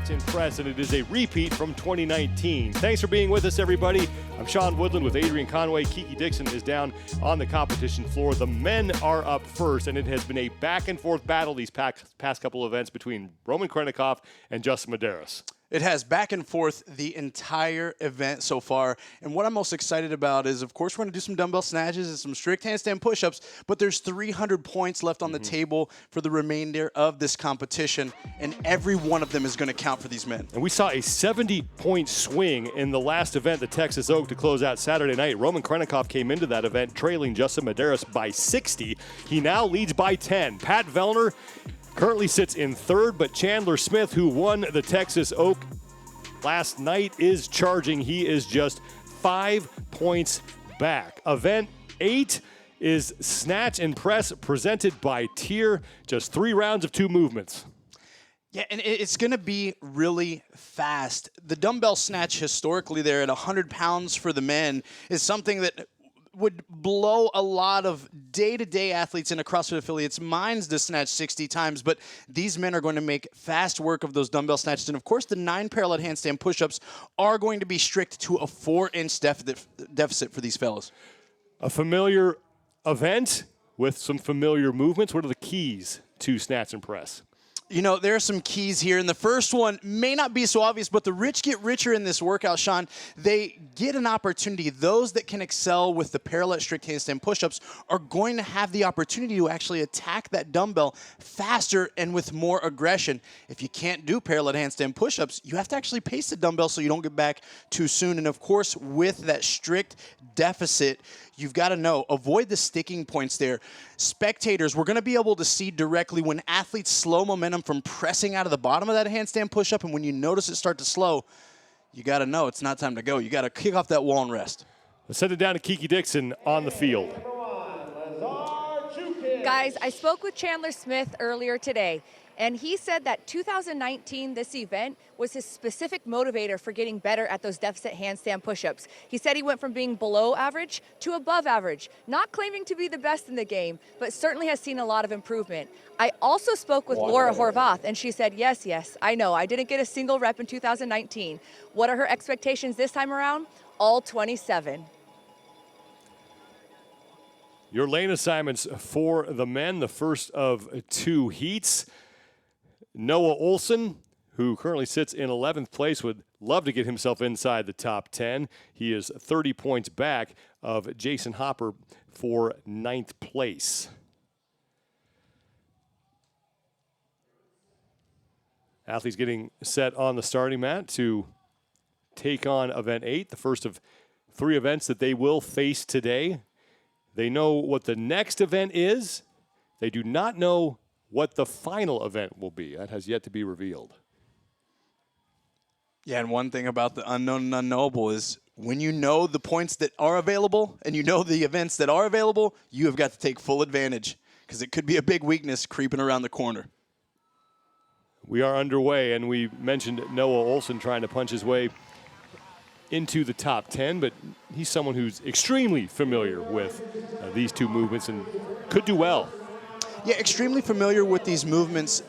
Snatch and Press, and it is a repeat from 2019. Thanks for being with us, everybody. I'm Sean Woodland with Adrian Conway. Kiki Dixon is down on the competition floor. The men are up first, and it has been a back-and-forth battle these past couple of events between Roman Krennikov and Justin Medeiros. It has back and forth the entire event so far. And what I'm most excited about is, of course, we're going to do some dumbbell snatches and some strict handstand push-ups, but there's 300 points left on the table for the remainder of this competition, and every one of them is going to count for these men. And we saw a 70-point swing in the last event, the Texas Oak, to close out Saturday night. Roman Krennikov came into that event trailing Justin Medeiros by 60. He now leads by 10. Pat Vellner currently sits in third, but Chandler Smith, who won the Texas Oak last night, is charging. He is just 5 points back. Event 8 is Snatch and Press, presented by Tyr. Just 3 rounds of 2 movements. Yeah, and it's going to be really fast. The dumbbell snatch historically there at 100 pounds for the men is something that would blow a lot of day-to-day athletes in a CrossFit affiliate's minds to snatch 60 times, but these men are going to make fast work of those dumbbell snatches. And of course, the 9 parallel handstand push-ups are going to be strict to a 4-inch deficit for these fellows. A familiar event with some familiar movements. What are the keys to Snatch and Press? You know, there are some keys here, and the first one may not be so obvious, but the rich get richer in this workout, Sean. They get an opportunity. Those that can excel with the Parallette strict handstand push-ups are going to have the opportunity to actually attack that dumbbell faster and with more aggression. If you can't do Parallette handstand push-ups, you have to actually pace the dumbbell so you don't get back too soon. And of course, with that strict deficit, you've got to know, avoid the sticking points there. Spectators, we're going to be able to see directly when athletes slow momentum from pressing out of the bottom of that handstand push-up, and when you notice it start to slow, you got to know it's not time to go. You got to kick off that wall and rest. Let's send it down to Kiki Dixon on the field. Guys, I spoke with Chandler Smith earlier today, and he said that 2019, this event, was his specific motivator for getting better at those deficit handstand push-ups. He said he went from being below average to above average, not claiming to be the best in the game, but certainly has seen a lot of improvement. I also spoke with Laura Horvath, and she said, yes, I know, I didn't get a single rep in 2019. What are her expectations this time around? All 27. Your lane assignments for the men, the first of 2 heats. Noah Olson, who currently sits in 11th place, would love to get himself inside the top 10. He is 30 points back of Jayson Hopper for 9th place. Athletes getting set on the starting mat to take on event 8, the first of 3 events that they will face today. They know what the next event is. They do not know what the final event will be. That has yet to be revealed. Yeah, and one thing about the unknown and unknowable is when you know the points that are available and you know the events that are available, you have got to take full advantage because it could be a big weakness creeping around the corner. We are underway, and we mentioned Noah Olson trying to punch his way into the top 10, but he's someone who's extremely familiar with these 2 movements and could do well. Yeah, extremely familiar with these movements.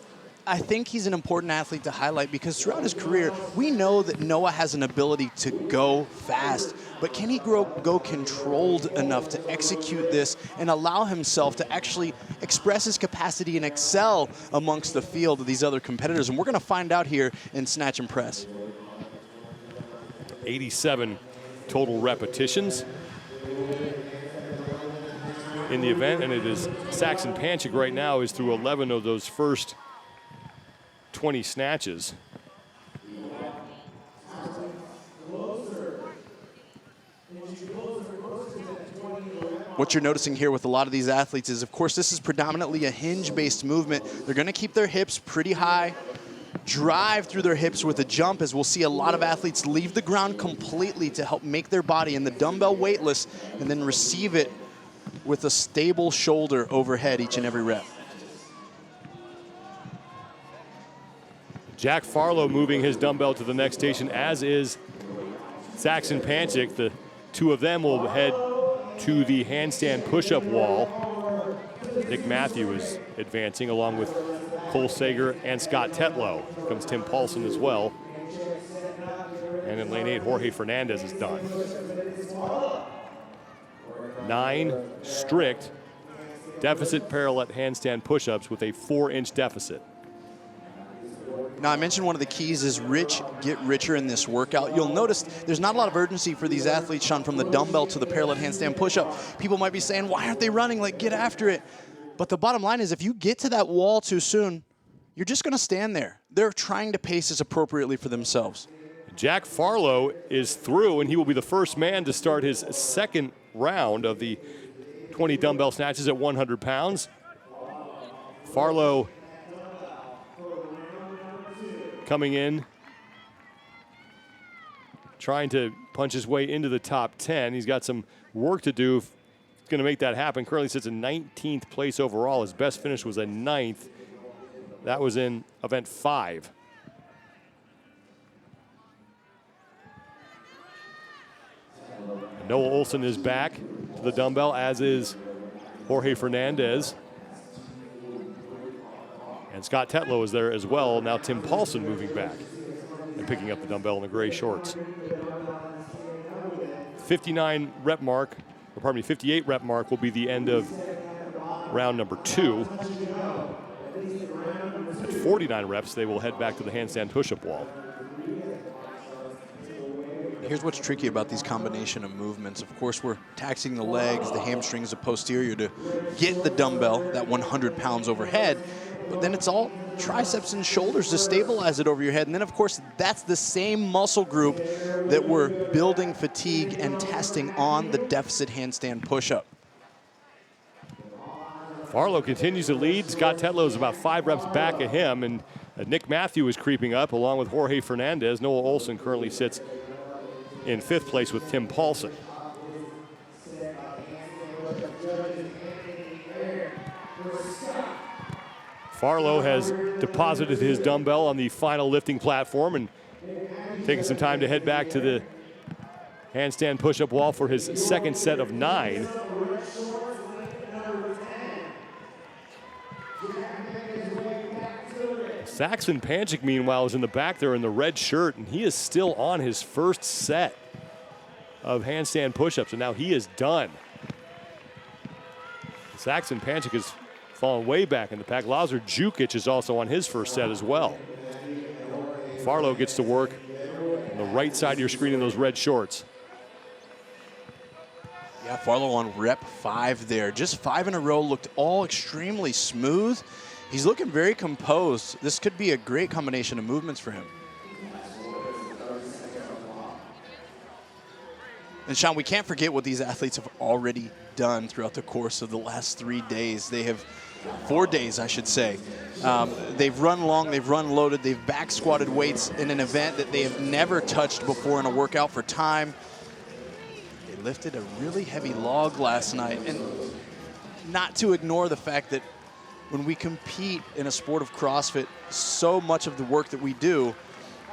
I think he's an important athlete to highlight because throughout his career, we know that Noah has an ability to go fast, but can he go controlled enough to execute this and allow himself to actually express his capacity and excel amongst the field of these other competitors? And we're going to find out here in Snatch and Press. 87 total repetitions in the event, and it is Saxon Panchik right now is through 11 of those first 20 snatches. What you're noticing here with a lot of these athletes is, of course, this is predominantly a hinge-based movement. They're going to keep their hips pretty high, drive through their hips with a jump, as we'll see a lot of athletes leave the ground completely to help make their body in the dumbbell weightless and then receive it with a stable shoulder overhead each and every rep. Jack Farlow moving his dumbbell to the next station, as is Saxon Panchik. The 2 of them will head to the handstand push-up wall. Nick Matthew is advancing along with Cole Sager and Scott Tetlow. Here comes Tim Paulson as well. And in lane 8, Jorge Fernandez is done. 9 strict deficit parallel handstand push-ups with a 4-inch deficit. Now, I mentioned one of the keys is get richer in this workout. You'll notice there's not a lot of urgency for these athletes, Sean, from the dumbbell to the parallel handstand push-up. People might be saying, why aren't they running? Like, get after it. But the bottom line is if you get to that wall too soon, you're just going to stand there. They're trying to pace this appropriately for themselves. Jack Farlow is through, and he will be the first man to start his second round of the 20 dumbbell snatches at 100 pounds. Farlow coming in, trying to punch his way into the top 10. He's got some work to do. He's going to make that happen. Currently sits in 19th place overall. His best finish was a 9th. That was in event 5. And Noah Olson is back to the dumbbell, as is Jorge Fernandez. And Scott Tetlow is there as well. Now Tim Paulson moving back and picking up the dumbbell in the gray shorts. 59 rep mark, or pardon me, 58 rep mark will be the end of round number 2. At 49 reps, they will head back to the handstand push-up wall. Here's what's tricky about these combination of movements. Of course, we're taxing the legs, the hamstrings, the posterior to get the dumbbell, that 100 pounds overhead. But then it's all triceps and shoulders to stabilize it over your head. And then, of course, that's the same muscle group that we're building fatigue and testing on the deficit handstand push-up. Farlow continues to lead. Scott Tetlow is about 5 reps back of him. And Nick Matthew is creeping up along with Jorge Fernandez. Noah Olson currently sits in 5th place with Tim Paulson. Farlow has deposited his dumbbell on the final lifting platform and taking some time to head back to the handstand push-up wall for his second set of 9. Saxon Panchik, meanwhile, is in the back there in the red shirt, and he is still on his first set of handstand push-ups, and now he is done. Saxon Panchik has fallen way back in the pack. Lazar Jukic is also on his first set as well. Farlow gets to work on the right side of your screen in those red shorts. Yeah, Farlow on rep 5 there. Just 5 in a row, looked all extremely smooth. He's looking very composed. This could be a great combination of movements for him. And Sean, we can't forget what these athletes have already done throughout the course of the last 3 days. They have 4 days, I should say. They've run long, they've run loaded, they've back squatted weights in an event that they have never touched before in a workout for time. They lifted a really heavy log last night. And not to ignore the fact that when we compete in a sport of CrossFit, so much of the work that we do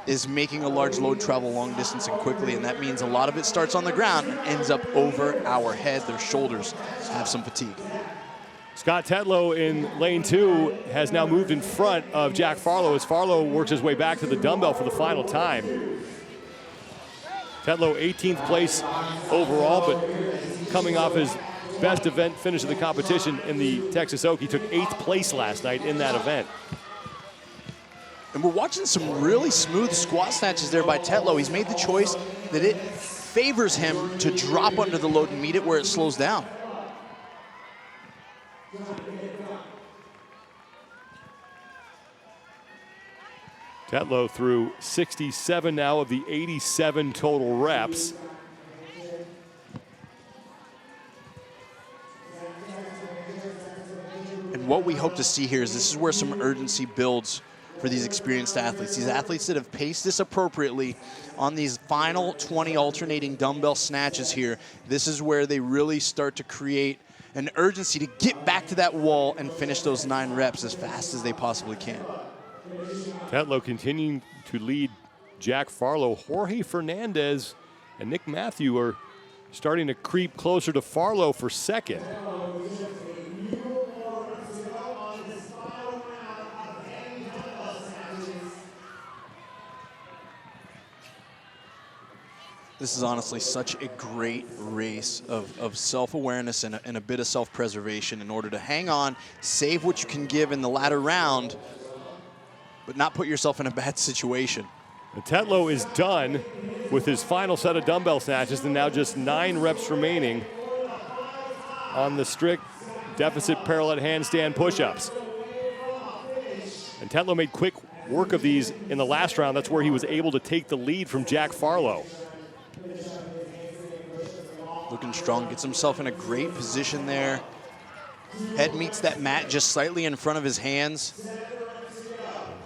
is making a large load travel long distance and quickly, and that means a lot of it starts on the ground and ends up over our head. Their shoulders have some fatigue. Scott Tetlow in lane 2 has now moved in front of Jack Farlow as Farlow works his way back to the dumbbell for the final time. Tetlow 18th place overall, but coming off his best event finish of the competition in the Texas Oak. He took 8th place last night in that event. And we're watching some really smooth squat snatches there by Tetlow. He's made the choice that it favors him to drop under the load and meet it where it slows down. Tetlow through 67 now of the 87 total reps. And what we hope to see here is this is where some urgency builds for these experienced athletes. These athletes that have paced this appropriately on these final 20 alternating dumbbell snatches here, this is where they really start to create an urgency to get back to that wall and finish those 9 reps as fast as they possibly can. Tetlow continuing to lead Jack Farlow. Jorge Fernandez and Nick Matthew are starting to creep closer to Farlow for second. This is honestly such a great race of self-awareness and a bit of self-preservation in order to hang on, save what you can give in the latter round, but not put yourself in a bad situation. And Tetlow is done with his final set of dumbbell snatches, and now just 9 reps remaining on the strict deficit parallel handstand push-ups. And Tetlow made quick work of these in the last round. That's where he was able to take the lead from Jack Farlow. Looking strong, gets himself in a great position there. Head meets that mat just slightly in front of his hands.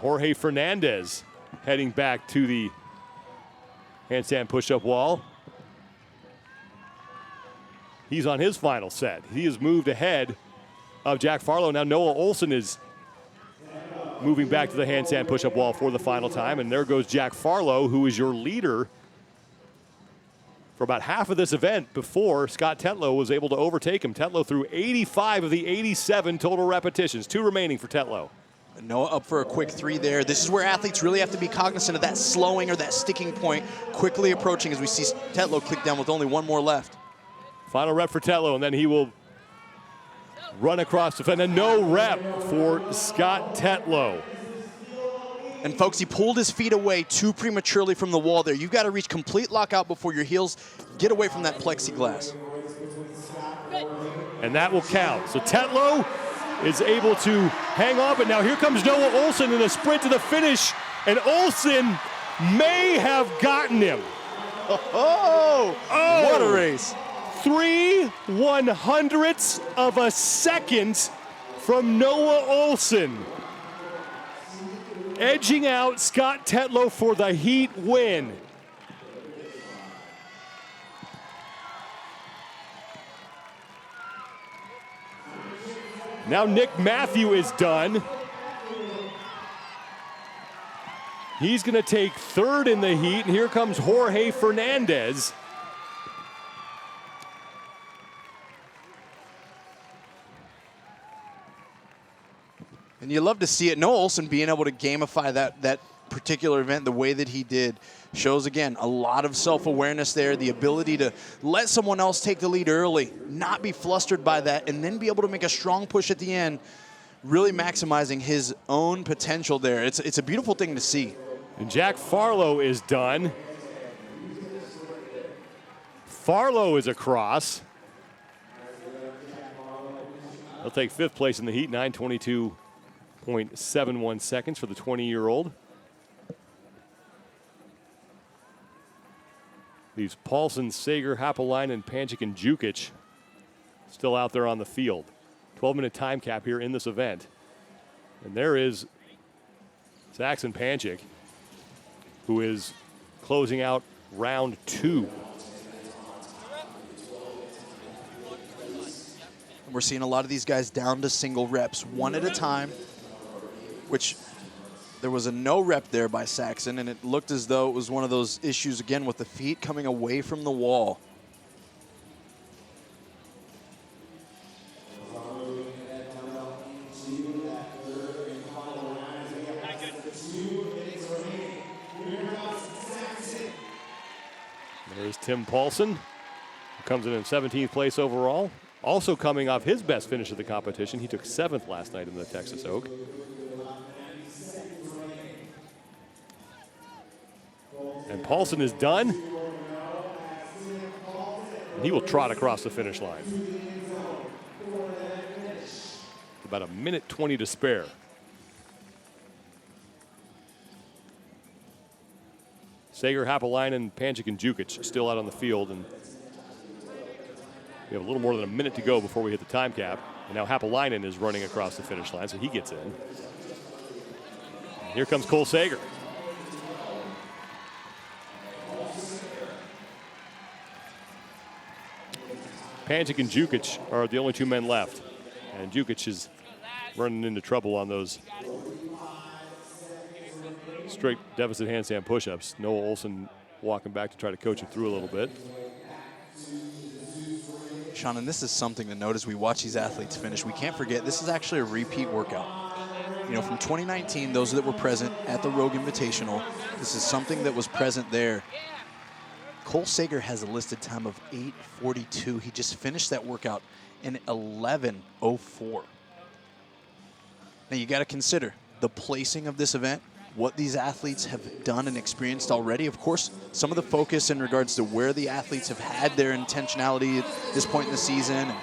Jorge Fernandez heading back to the handstand push-up wall. He's on his final set. He has moved ahead of Jack Farlow. Now Noah Olson is moving back to the handstand push-up wall for the final time. And there goes Jack Farlow, who is your leader for about half of this event before Scott Tetlow was able to overtake him. Tetlow threw 85 of the 87 total repetitions. 2 remaining for Tetlow. Noah up for a quick 3 there. This is where athletes really have to be cognizant of that slowing or that sticking point, quickly approaching as we see Tetlow click down with only 1 more left. Final rep for Tetlow, and then he will run across the fence. And no rep for Scott Tetlow. And folks, he pulled his feet away too prematurely from the wall there. You've got to reach complete lockout before your heels get away from that plexiglass. And that will count. So Tetlow is able to hang on, but now here comes Noah Olson in a sprint to the finish, and Olson may have gotten him. Oh, what a race. 3/100ths of a second from Noah Olson, edging out Scott Tetlow for the heat win. Now Nick Matthew is done. He's going to take 3rd in the heat, and here comes Jorge Fernandez. And you love to see it. Noah Olson being able to gamify that particular event the way that he did shows, again, a lot of self-awareness there, the ability to let someone else take the lead early, not be flustered by that, and then be able to make a strong push at the end, really maximizing his own potential there. It's a beautiful thing to see. And Jack Farlow is done. Farlow is across. He'll take 5th place in the heat, 9:22.71 seconds for the 20-year-old. Leaves Paulson, Sager, Hapalainen, Pancic, and Jukic still out there on the field. 12-minute time cap here in this event. And there is Saxon Pancic, who is closing out round 2. We're seeing a lot of these guys down to single reps, 1 at a time, which there was a no rep there by Saxon, and it looked as though it was one of those issues, again, with the feet coming away from the wall. There's Tim Paulson, who comes in 17th place overall. Also coming off his best finish of the competition. He took 7th last night in the Texas Oak. And Paulson is done. And he will trot across the finish line. About 1:20 to spare. Sager, Hapalainen, Pancic, and Jukic still out on the field, and we have a little more than a minute to go before we hit the time cap. And now Hapalainen is running across the finish line, so he gets in. And here comes Cole Sager. Pancic and Jukic are the only 2 men left. And Jukic is running into trouble on those straight deficit handstand push-ups. Noah Olson walking back to try to coach him through a little bit. Sean, and this is something to note as we watch these athletes finish. We can't forget, this is actually a repeat workout. You know, from 2019, those that were present at the Rogue Invitational, this is something that was present there. Cole Sager has a listed time of 8:42. He just finished that workout in 11:04. Now you got to consider the placing of this event, what these athletes have done and experienced already. Of course, some of the focus in regards to where the athletes have had their intentionality at this point in the season, and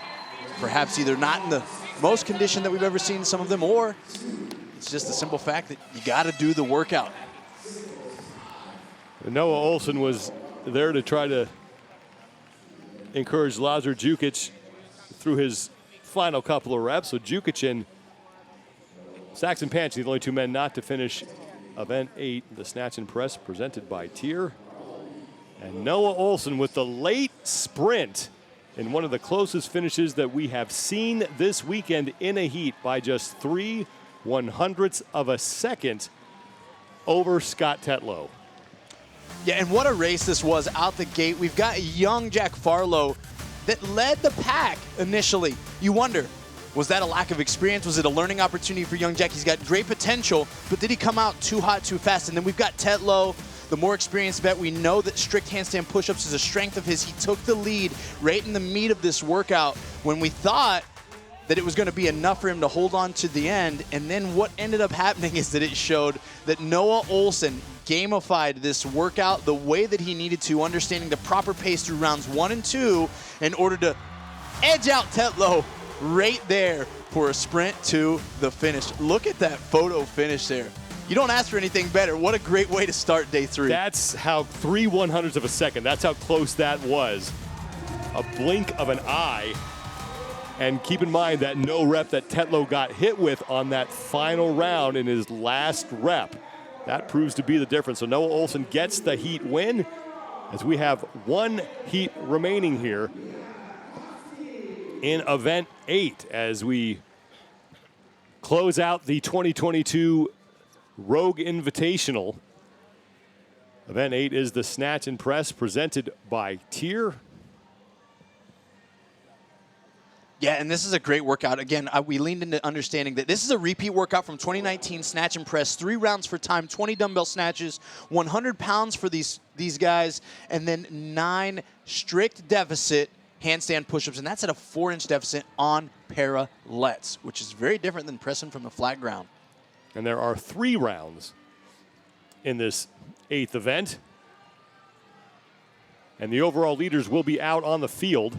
perhaps either not in the most condition that we've ever seen some of them, or it's just the simple fact that you got to do the workout. Noah Olson was there to try to encourage Lazar Jukic through his final couple of reps. So Jukic and Saxon Panch, the only two men not to finish event 8, the Snatch and Press, presented by Tyr. And Noah Olson with the late sprint in one of the closest finishes that we have seen this weekend in a heat by just 3/100ths of a second over Scott Tetlow. Yeah, and what a race this was out the gate. We've got young Jack Farlow that led the pack initially. You wonder, was that a lack of experience? Was it a learning opportunity for young Jack? He's got great potential, but did he come out too hot too fast? And then we've got Tetlow, the more experienced vet. We know that strict handstand push-ups is a strength of his. He took the lead right in the meat of this workout when we thought that it was going to be enough for him to hold on to the end. And then what ended up happening is that it showed that Noah Olson gamified this workout the way that he needed to, understanding the proper pace through rounds 1 and 2 in order to edge out Tetlow right there for a sprint to the finish. Look at that photo finish there. You don't ask for anything better. What a great way to start day 3. That's how 3/100ths of a second, that's how close that was. A blink of an eye. And keep in mind that no rep that Tetlow got hit with on that final round in his last rep. That proves to be the difference. So Noah Olson gets the heat win as we have one heat remaining here in event 8 as we close out the 2022 Rogue Invitational. Event 8 is the Snatch and Press presented by Tyr. Yeah, and this is a great workout. Again, we leaned into understanding that this is a repeat workout from 2019 Snatch and Press. 3 rounds for time, 20 dumbbell snatches, 100 pounds for these guys, and then 9 strict deficit handstand push-ups, and that's at a 4-inch deficit on parallettes, which is very different than pressing from the flat ground. And there are 3 rounds in this 8th event. And the overall leaders will be out on the field.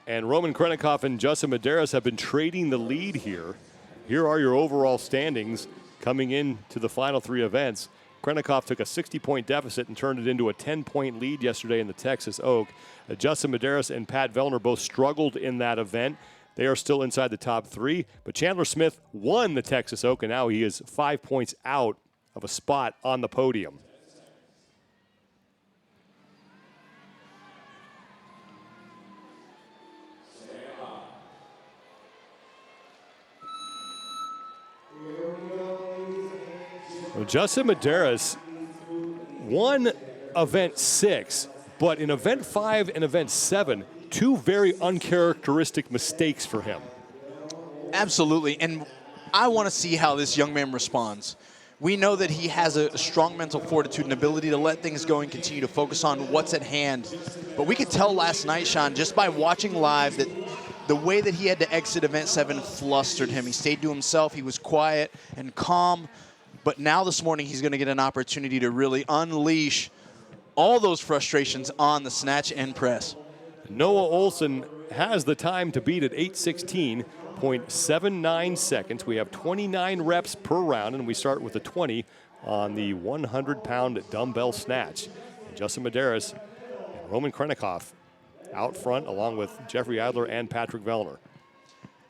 And Roman Krennikov and Justin Medeiros have been trading the lead here. Here are your overall standings coming into the final 3 events. Krennikov took a 60-point deficit and turned it into a 10-point lead yesterday in the Texas Oak. Justin Medeiros and Pat Vellner both struggled in that event. They are still inside the top 3, but Chandler Smith won the Texas Oak, and now he is 5 points out of a spot on the podium. Well, Justin Medeiros won event 6, but in event 5 and event 7, 2 very uncharacteristic mistakes for him. Absolutely, and I want to see how this young man responds. We know that he has a strong mental fortitude and ability to let things go and continue to focus on what's at hand. But we could tell last night, Sean, just by watching live, that the way that he had to exit event 7 flustered him. He stayed to himself, he was quiet and calm. But now this morning, he's going to get an opportunity to really unleash all those frustrations on the Snatch and Press. Noah Olson has the time to beat at 8:16.79 seconds. We have 29 reps per round, and we start with a 20 on the 100-pound dumbbell snatch. And Justin Medeiros and Roman Krennikov out front, along with Jeffrey Adler and Patrick Vellner.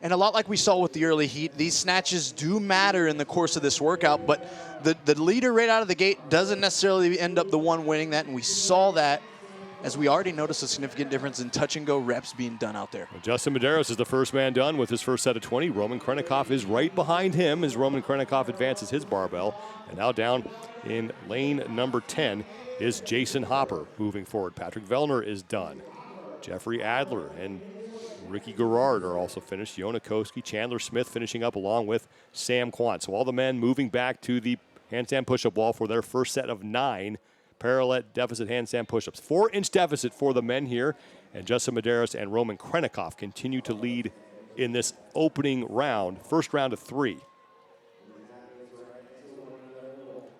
And a lot like we saw with the early heat, these snatches do matter in the course of this workout, but the leader right out of the gate doesn't necessarily end up the one winning that, and we saw that as we already noticed a significant difference in touch-and-go reps being done out there. Well, Justin Medeiros is the first man done with his first set of 20. Roman Krennikov is right behind him as Roman Krennikov advances his barbell. And now down in lane number 10 is Jayson Hopper moving forward. Patrick Vellner is done. Jeffrey Adler and Ricky Garrard are also finished. Yona Koski, Chandler Smith finishing up along with Sam Kwan. So all the men moving back to the handstand push-up wall for their first set of 9 Parallette deficit handstand push-ups. 4-inch deficit for the men here, and Jayson Medeiros and Roman Krennikov continue to lead in this opening round, first round of 3.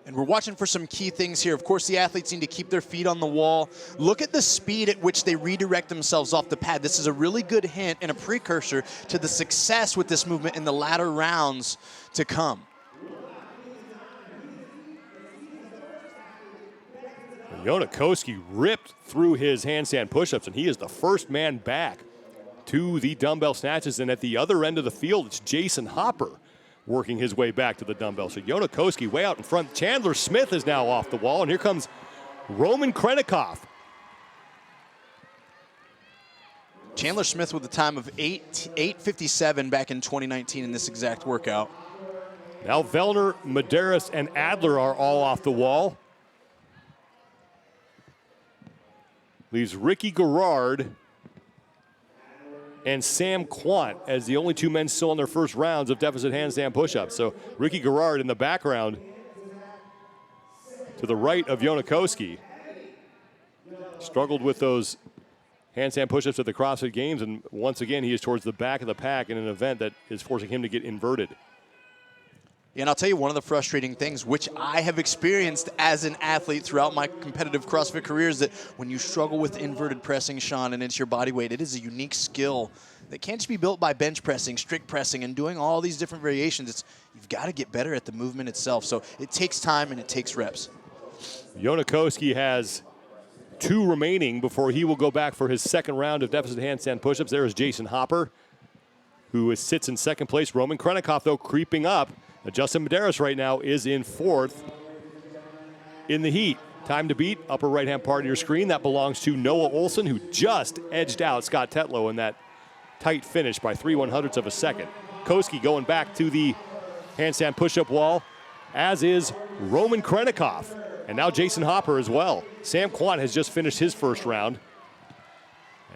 And we're watching for some key things here. Of course, the athletes need to keep their feet on the wall. Look at the speed at which they redirect themselves off the pad. This is a really good hint and a precursor to the success with this movement in the latter rounds to come. Jonakoski ripped through his handstand push-ups, and he is the first man back to the dumbbell snatches. And at the other end of the field, it's Jayson Hopper working his way back to the dumbbell. So Jonakoski way out in front. Chandler Smith is now off the wall, and here comes Roman Krennikov. Chandler Smith with a time of 8:57 back in 2019 in this exact workout. Now Vellner, Medeiros, and Adler are all off the wall. Leaves Ricky Garrard and Sam Quant as the only 2 men still in their first rounds of deficit handstand push-ups. So Ricky Garrard in the background to the right of Jonakoski. Struggled with those handstand push-ups at the CrossFit Games, and once again he is towards the back of the pack in an event that is forcing him to get inverted. And I'll tell you one of the frustrating things, which I have experienced as an athlete throughout my competitive CrossFit career, is that when you struggle with inverted pressing, Sean, and it's your body weight, it is a unique skill that can't just be built by bench pressing, strict pressing, and doing all these different variations. You've got to get better at the movement itself. So it takes time and it takes reps. Jonakoski has 2 remaining before he will go back for his second round of deficit handstand push-ups. There is Jayson Hopper, who sits in second place. Roman Krennikov, though, creeping up. Jayson Medeiros right now is in 4th in the heat. Time to beat, upper right-hand part of your screen. That belongs to Noah Olson, who just edged out Scott Tetlow in that tight finish by 3/100ths of a second. Koski going back to the handstand push-up wall, as is Roman Krennikov. And now Jayson Hopper as well. Sam Quant has just finished his first round.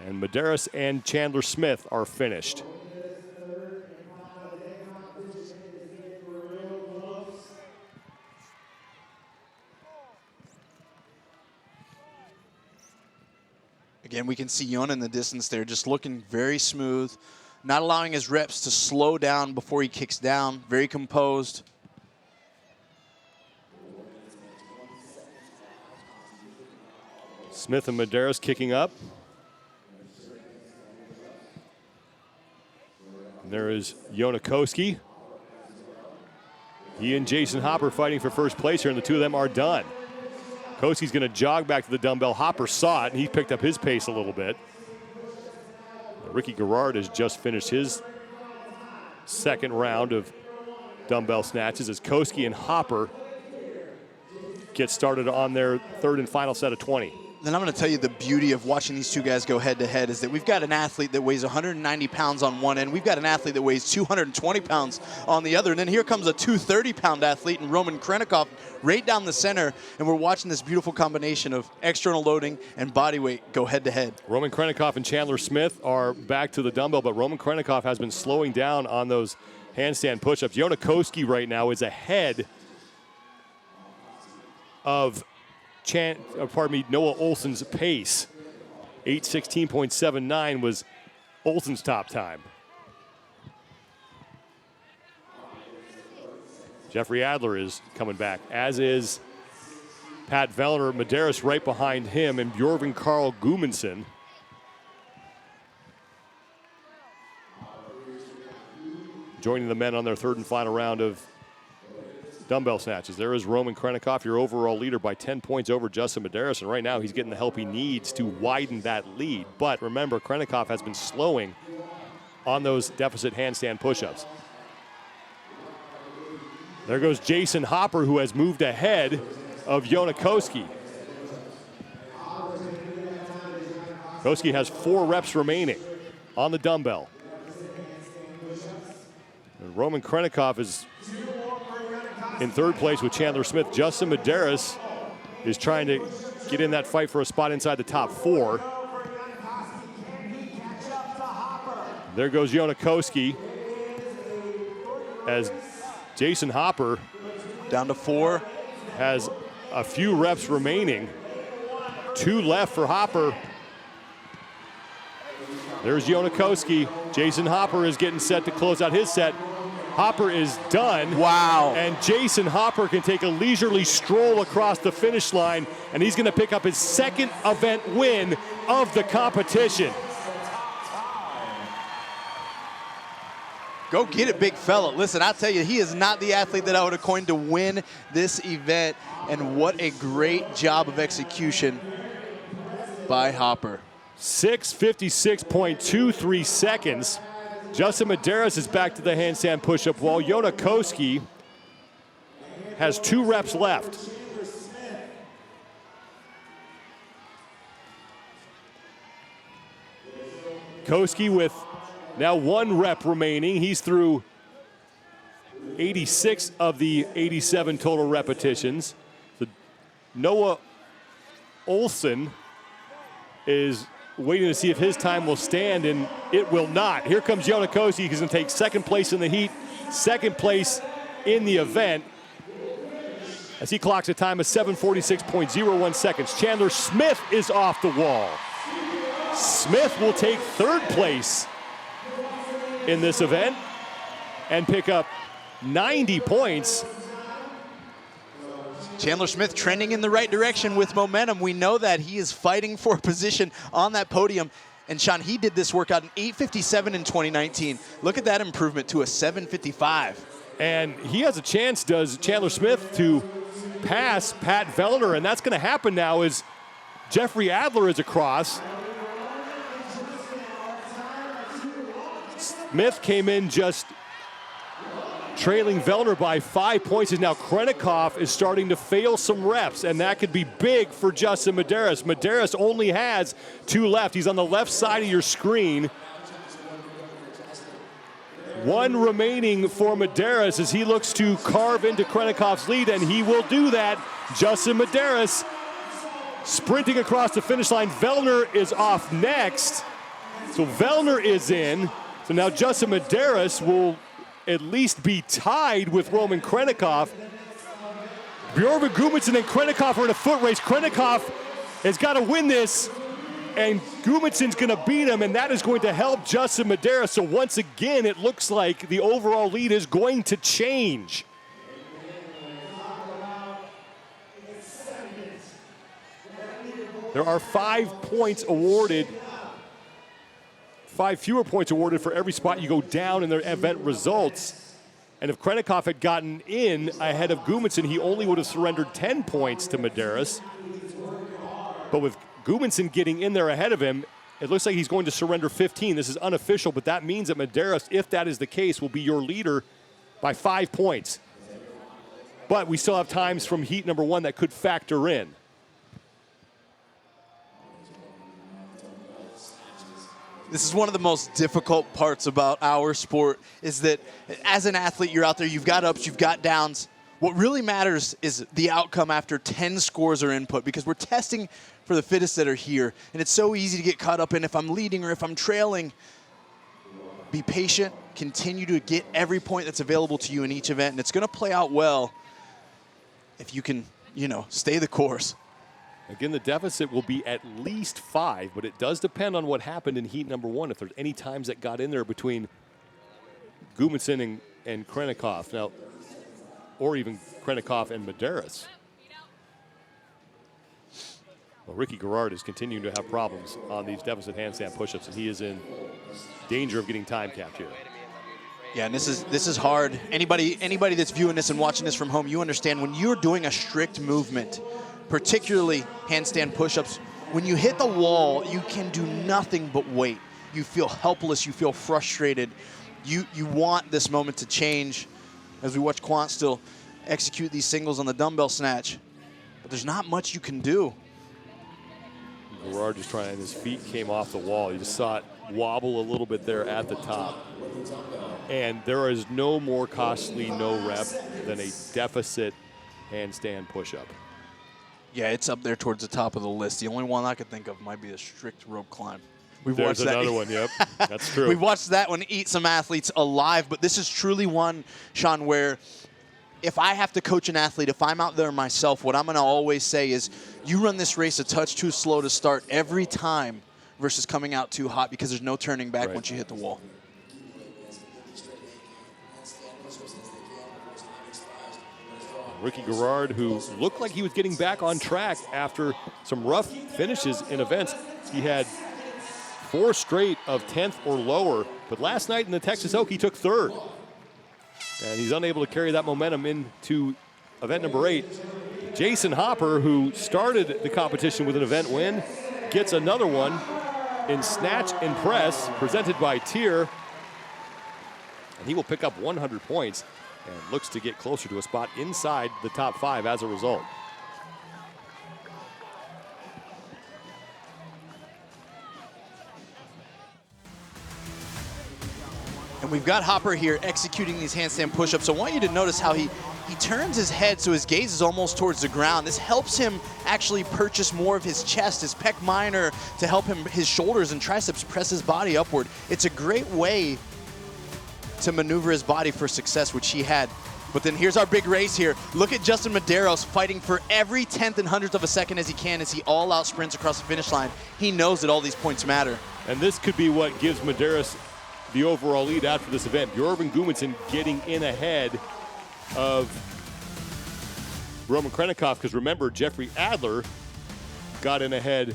And Medeiros and Chandler Smith are finished. Again, we can see Jona in the distance there, just looking very smooth, not allowing his reps to slow down before he kicks down, very composed. Smith and Medeiros kicking up. And there is Jonakoski. He and Jayson Hopper fighting for first place here, and the 2 of them are done. Koski's going to jog back to the dumbbell. Hopper saw it, and he picked up his pace a little bit. Ricky Garrard has just finished his second round of dumbbell snatches as Koski and Hopper get started on their third and final set of 20. Then I'm going to tell you the beauty of watching these 2 guys go head-to-head is that we've got an athlete that weighs 190 pounds on one end. We've got an athlete that weighs 220 pounds on the other. And then here comes a 230-pound athlete in Roman Krennikov right down the center. And we're watching this beautiful combination of external loading and body weight go head-to-head. Roman Krennikov and Chandler Smith are back to the dumbbell, but Roman Krennikov has been slowing down on those handstand push-ups. Jonakoski right now is ahead of Noah Olson's pace. 8:16.79 was Olson's top time. Jeffrey Adler is coming back, as is Pat Vellner. Medeiros right behind him, and Bjorven Karl Gudmundsson. Joining the men on their third and final round of dumbbell snatches. There is Roman Krennikov, your overall leader, by 10 points over Jayson Medeiros, and right now he's getting the help he needs to widen that lead. But remember, Krennikov has been slowing on those deficit handstand push-ups. There goes Jayson Hopper, who has moved ahead of Jonakoski. Koski has 4 reps remaining on the dumbbell. And Roman Krennikov is in third place with Chandler Smith. Jayson Medeiros is trying to get in that fight for a spot inside the top 4. There goes Jonakoski as Jayson Hopper down to 4. Has a few reps remaining. 2 left for Hopper. There's Jonakoski. Jayson Hopper is getting set to close out his set. Hopper is done. Wow. And Jayson Hopper can take a leisurely stroll across the finish line, and he's going to pick up his 2nd event win of the competition. Go get it, big fella. Listen, I'll tell you, he is not the athlete that I would have coined to win this event, and what a great job of execution by Hopper. 6:56.23 seconds. Justin Medeiros is back to the handstand push-up while Jonakoski has 2 reps left. Koski with now 1 rep remaining. He's through 86 of the 87 total repetitions. Noah Olson is waiting to see if his time will stand, and it will not. Here comes Jonakoski. He's going to take 2nd place in the heat, 2nd place in the event, as he clocks a time of 7:46.01 seconds. Chandler Smith is off the wall. Smith will take 3rd place in this event and pick up 90 points. Chandler Smith trending in the right direction with momentum. We know that he is fighting for a position on that podium. And Sean, he did this workout in 8:57 in 2019. Look at that improvement to a 7:55. And he has a chance, does Chandler Smith, to pass Pat Vellner, and that's going to happen now as Jeffrey Adler is across. Smith came in just trailing Vellner by 5 points, and now Krennikov is starting to fail some reps, and that could be big for Justin Medeiros. Medeiros only has 2 left. He's on the left side of your screen. 1 remaining for Medeiros as he looks to carve into Krennikov's lead, and he will do that. Justin Medeiros sprinting across the finish line. Vellner is off next. So Vellner is in. So now Justin Medeiros will at least be tied with Roman Krennikov. Bjorn Gudmundsson and Krennikov are in a foot race. Krennikov has got to win this, and Gudmundsson's going to beat him, and that is going to help Justin Medeiros. So once again, it looks like the overall lead is going to change. There are 5 points awarded, 5 fewer points awarded for every spot you go down in their event results. And if Krennikov had gotten in ahead of Gudmundsson, he only would have surrendered 10 points to Medeiros. But with Gudmundsson getting in there ahead of him, it looks like he's going to surrender 15. This is unofficial, but that means that Medeiros, if that is the case, will be your leader by 5 points. But we still have times from heat number 1 that could factor in. This is one of the most difficult parts about our sport, is that as an athlete, you're out there, you've got ups, you've got downs. What really matters is the outcome after 10 scores are input, because we're testing for the fittest that are here. And it's so easy to get caught up in if I'm leading or if I'm trailing. Be patient, continue to get every point that's available to you in each event, and it's going to play out well if you can, stay the course. Again, the deficit will be at least 5, but it does depend on what happened in heat number 1. If there's any times that got in there between Gudmundsson and Krennikov, now, or even Krennikov and Medeiros. Well, Ricky Garrard is continuing to have problems on these deficit handstand push-ups, and he is in danger of getting time capped here. Yeah, and this is hard. Anybody that's viewing this and watching this from home, you understand when you're doing a strict movement, particularly handstand push-ups, when you hit the wall, you can do nothing but wait. You feel helpless, you feel frustrated. You want this moment to change, as we watch Quant still execute these singles on the dumbbell snatch. But there's not much you can do. Gerard just trying, his feet came off the wall. You just saw it wobble a little bit there at the top. And there is no more costly no rep than a deficit handstand push-up. Yeah, it's up there towards the top of the list. The only one I could think of might be a strict rope climb. There's another one, yep. That's true. We've watched that one eat some athletes alive, but this is truly one, Sean, where if I have to coach an athlete, if I'm out there myself, what I'm going to always say is you run this race a touch too slow to start every time versus coming out too hot, because there's no turning back once you hit the wall. Ricky Garrard, who looked like he was getting back on track after some rough finishes in events. He had 4 straight of 10th or lower, but last night in the Texas Oak, he took 3rd. And he's unable to carry that momentum into event number 8. Jayson Hopper, who started the competition with an event win, gets another one in Snatch and Press, presented by Tyr. And he will pick up 100 points and looks to get closer to a spot inside the top 5 as a result. And we've got Hopper here executing these handstand push-ups. I want you to notice how he turns his head so his gaze is almost towards the ground. This helps him actually purchase more of his chest, his pec minor, to help him, his shoulders and triceps press his body upward. It's a great way to maneuver his body for success, which he had. But then here's our big race here. Look at Justin Medeiros fighting for every 10th and 100th of a second as he can, as he all-out sprints across the finish line. He knows that all these points matter. And this could be what gives Medeiros the overall lead after this event. Bjorven Gudmundsson getting in ahead of Roman Krennikov, because remember, Jeffrey Adler got in ahead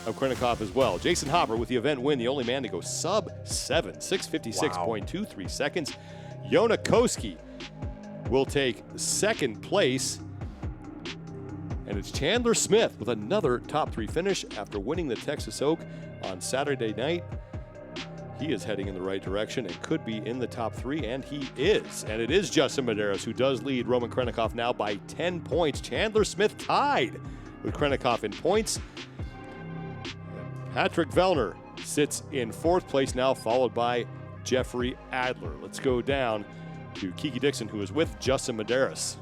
of Krennikov as well. Jayson Hopper with the event win, the only man to go sub-7, 6:56.23 seconds. Yona Koski will take 2nd place. And it's Chandler Smith with another top 3 finish after winning the Texas Oak on Saturday night. He is heading in the right direction and could be in the top 3, and he is. And it is Justin Medeiros who does lead Roman Krennikov now by 10 points. Chandler Smith tied with Krennikov in points. Patrick Vellner sits in 4th place now, followed by Jeffrey Adler. Let's go down to Kiki Dixon, who is with Justin Medeiros.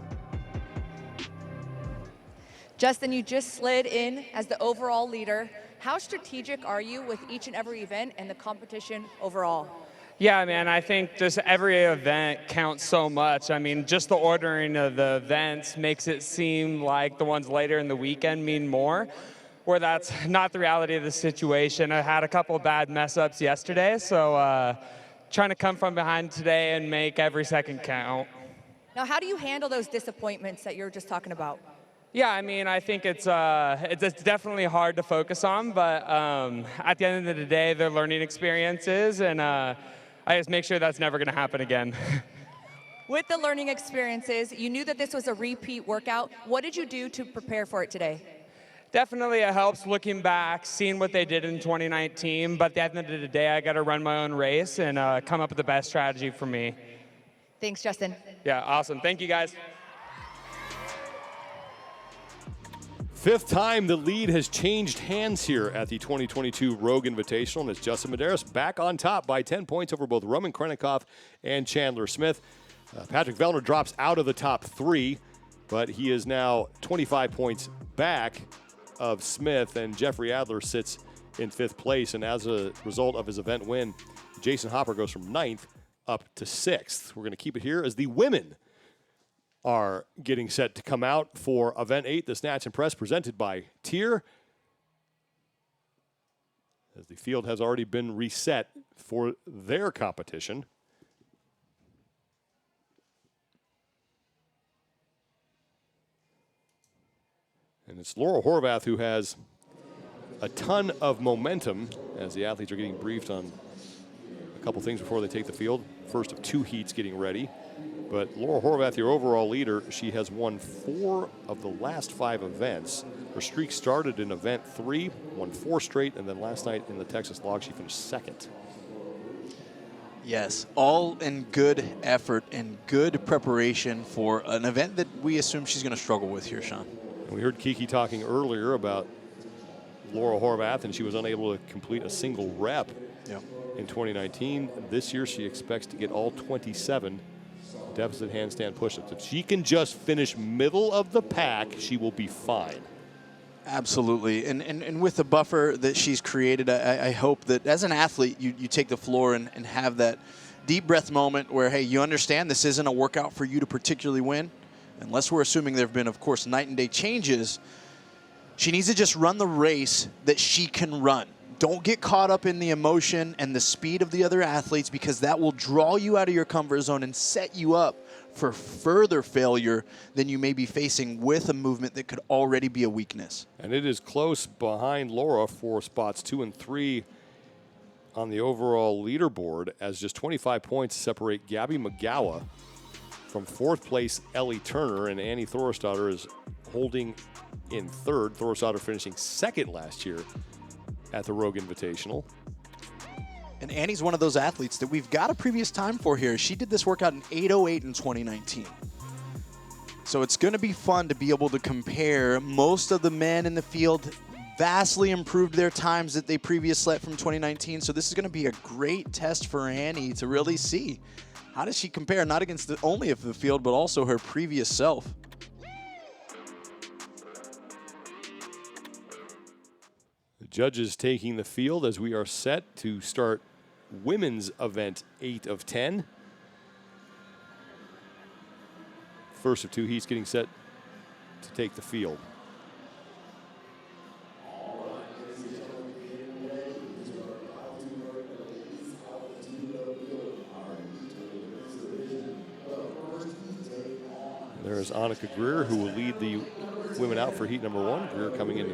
Justin, you just slid in as the overall leader. How strategic are you with each and every event and the competition overall? Yeah, man, I think just every event counts so much. I mean, just the ordering of the events makes it seem like the ones later in the weekend mean more, where that's not the reality of the situation. I had a couple of bad mess-ups yesterday, so trying to come from behind today and make every second count. Now, how do you handle those disappointments that you were just talking about? Yeah, I mean, I think it's definitely hard to focus on, but at the end of the day, they're learning experiences, and I just make sure that's never going to happen again. With the learning experiences, you knew that this was a repeat workout. What did you do to prepare for it today? Definitely it helps looking back, seeing what they did in 2019, but at the end of the day, I got to run my own race and come up with the best strategy for me. Thanks, Justin. Yeah, awesome. Thank you, guys. 5th time the lead has changed hands here at the 2022 Rogue Invitational, and it's Justin Medeiros back on top by 10 points over both Roman Krennikov and Chandler Smith. Patrick Vellner drops out of the top 3, but he is now 25 points back of Smith, and Jeffrey Adler sits in 5th place. And as a result of his event win, Jayson Hopper goes from 9th up to 6th. We're going to keep it here as the women are getting set to come out for Event 8, the Snatch and Press, presented by Tyr. As the field has already been reset for their competition. And it's Laura Horvath who has a ton of momentum as the athletes are getting briefed on a couple things before they take the field. First of 2 heats getting ready. But Laura Horvath, your overall leader, she has won 4 of the last 5 events. Her streak started in event 3, won 4 straight, and then last night in the Texas Log, she finished 2nd. Yes, all in good effort and good preparation for an event that we assume she's going to struggle with here, Sean. And we heard Kiki talking earlier about Laura Horvath, and she was unable to complete a single rep in 2019. This year, she expects to get all 27 deficit handstand push-ups. If she can just finish middle of the pack, she will be fine. Absolutely. And with the buffer that she's created, I hope that as an athlete, you take the floor and have that deep breath moment where, hey, you understand this isn't a workout for you to particularly win. Unless we're assuming there have been, of course, night and day changes. She needs to just run the race that she can run. Don't get caught up in the emotion and the speed of the other athletes, because that will draw you out of your comfort zone and set you up for further failure than you may be facing with a movement that could already be a weakness. And it is close behind Laura for spots 2 and 3 on the overall leaderboard, as just 25 points separate Gabby McGowa from 4th place Ellie Turner, and Annie Thorisdottir is holding in 3rd. Thorisdottir finishing 2nd last year at the Rogue Invitational. And Annie's one of those athletes that we've got a previous time for here. She did this workout in 8:08 in 2019. So it's going to be fun to be able to compare. Most of the men in the field vastly improved their times that they previously set from 2019. So this is going to be a great test for Annie to really see how does she compare, not against only of the field, but also her previous self. The judges taking the field as we are set to start women's event 8 of 10. First of 2 heats getting set to take the field. There's Annika Greer, who will lead the women out for heat number 1. Greer coming in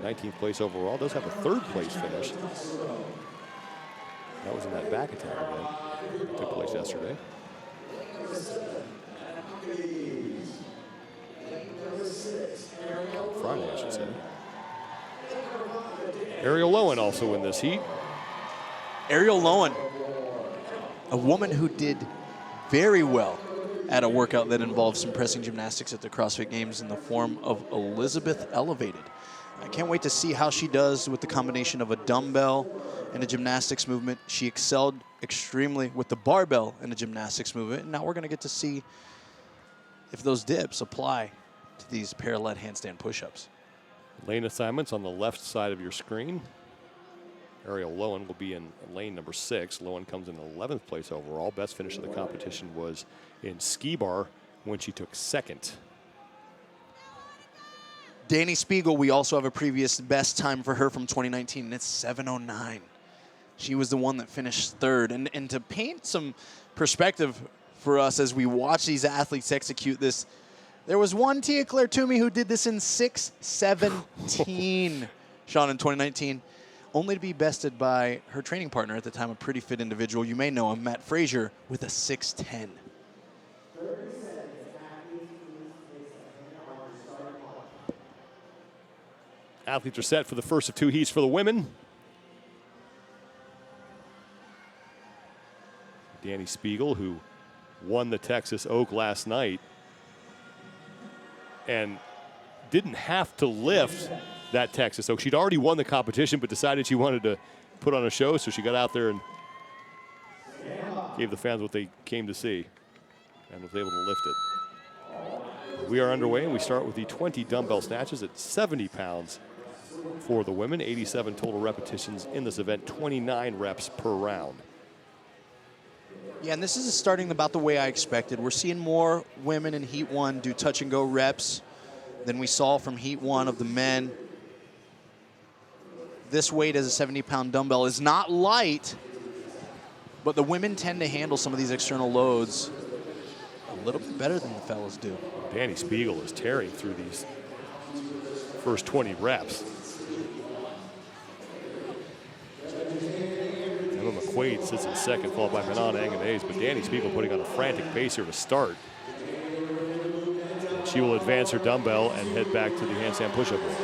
19th place overall. Does have a 3rd place finish. That was in that back attack event that took place yesterday. Friday, I should say. Ariel Lowen also in this heat. Ariel Lowen, a woman who did very well at a workout that involved some pressing gymnastics at the CrossFit Games in the form of Elizabeth Elevated. I can't wait to see how she does with the combination of a dumbbell and a gymnastics movement. She excelled extremely with the barbell and a gymnastics movement. And now we're going to get to see if those dips apply to these Parallette Handstand Push-Ups. Lane assignments on the left side of your screen. Ariel Lowen will be in lane number 6. Lowen comes in 11th place overall. Best finish of the competition was in ski bar when she took 2nd. Dani Speegle, we also have a previous best time for her from 2019, and it's 7:09. She was the one that finished 3rd. And to paint some perspective for us as we watch these athletes execute this, there was one Tia Claire Toomey who did this in 6:17, Sean, in 2019, only to be bested by her training partner at the time, a pretty fit individual. You may know him, Matt Frazier, with a 6:10. Athletes are set for the first of 2 heats for the women. Dani Speegle, who won the Texas Oak last night and didn't have to lift that Texas Oak. She'd already won the competition, but decided she wanted to put on a show, so she got out there and gave the fans what they came to see and was able to lift it. We are underway, and we start with the 20 dumbbell snatches at 70 pounds for the women. 87 total repetitions in this event, 29 reps per round. Yeah, and this is starting about the way I expected. We're seeing more women in Heat 1 do touch and go reps than we saw from Heat 1 of the men. This weight as a 70-pound dumbbell is not light, but the women tend to handle some of these external loads a little bit better than the fellas do. Dani Speegle is tearing through these first 20 reps. Emma McQuaid sits in 2nd, followed by Manon Anganese, but Dani Speegle putting on a frantic pace here to start. And she will advance her dumbbell and head back to the handstand push-up wall.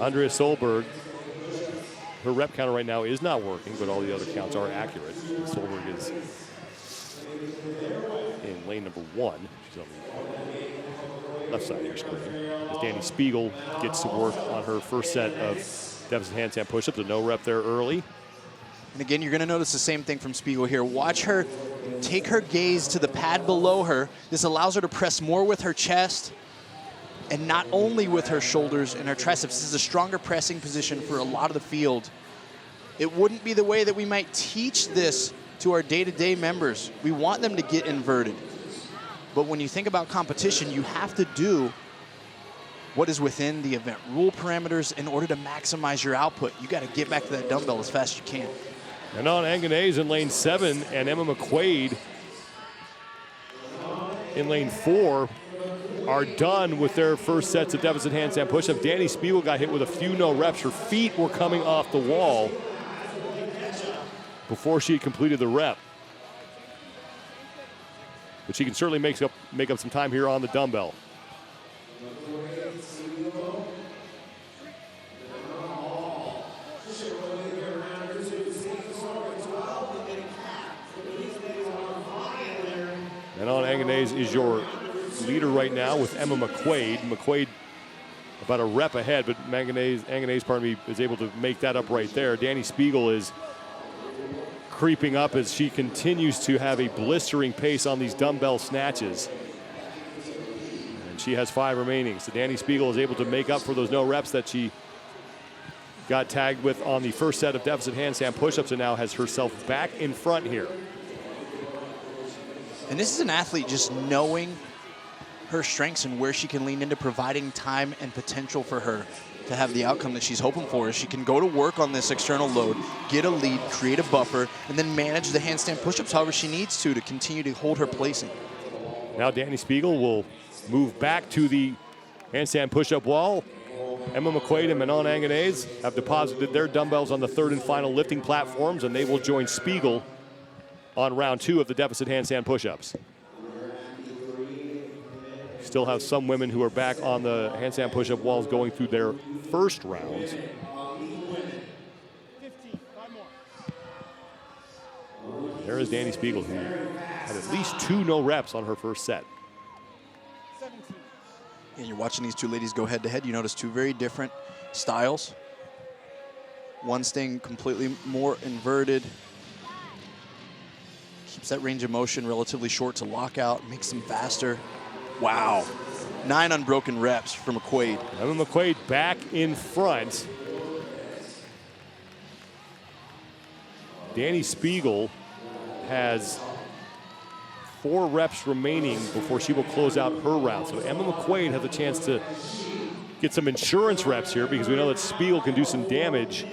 Andrea Solberg, her rep counter right now is not working, but all the other counts are accurate. Solberg is in lane number 1. She's on the left side of your screen. As Dani Speegle gets to work on her first set of deficit handstand push-ups, a no rep there early. And again, you're going to notice the same thing from Speegle here. Watch her take her gaze to the pad below her. This allows her to press more with her chest. And not only with her shoulders and her triceps, this is a stronger pressing position for a lot of the field. It wouldn't be the way that we might teach this to our day-to-day members. We want them to get inverted. But when you think about competition, you have to do what is within the event rule parameters in order to maximize your output. You got to get back to that dumbbell as fast as you can. And on Anganese in lane 7, and Emma McQuaid in lane 4 are done with their first sets of deficit handstand push-ups. Dani Speegle got hit with a few no reps. Her feet were coming off the wall before she completed the rep. But she can certainly make up some time here on the dumbbell. And on Anganese is your leader right now with Emma McQuaid. McQuaid about a rep ahead, but Anganese, pardon me, is able to make that up right there. Dani Speegle is creeping up as she continues to have a blistering pace on these dumbbell snatches. And she has 5 remaining. So Dani Speegle is able to make up for those no reps that she got tagged with on the first set of deficit handstand push-ups, and now has herself back in front here. And this is an athlete just knowing her strengths and where she can lean into, providing time and potential for her to have the outcome that she's hoping for. Is she can go to work on this external load, get a lead, create a buffer, and then manage the handstand push-ups however she needs to continue to hold her placing. Now Dani Speegle will move back to the handstand push-up wall. Emma McQuaid and Manon Anganese have deposited their dumbbells on the 3rd and final lifting platforms, and they will join Speegle on round 2 of the deficit handstand push-ups. Still have some women who are back on the handstand push-up walls going through their first rounds. There is Dani Speegle, who had at least 2 no reps on her first set. And you're watching these two ladies go head-to-head. You notice 2 very different styles. One staying completely more inverted. Keeps that range of motion relatively short to lock out, makes them faster. Wow. 9 unbroken reps for McQuaid. Emma McQuaid back in front. Dani Speegle has 4 reps remaining before she will close out her round. So Emma McQuaid has a chance to get some insurance reps here, because we know that Speegle can do some damage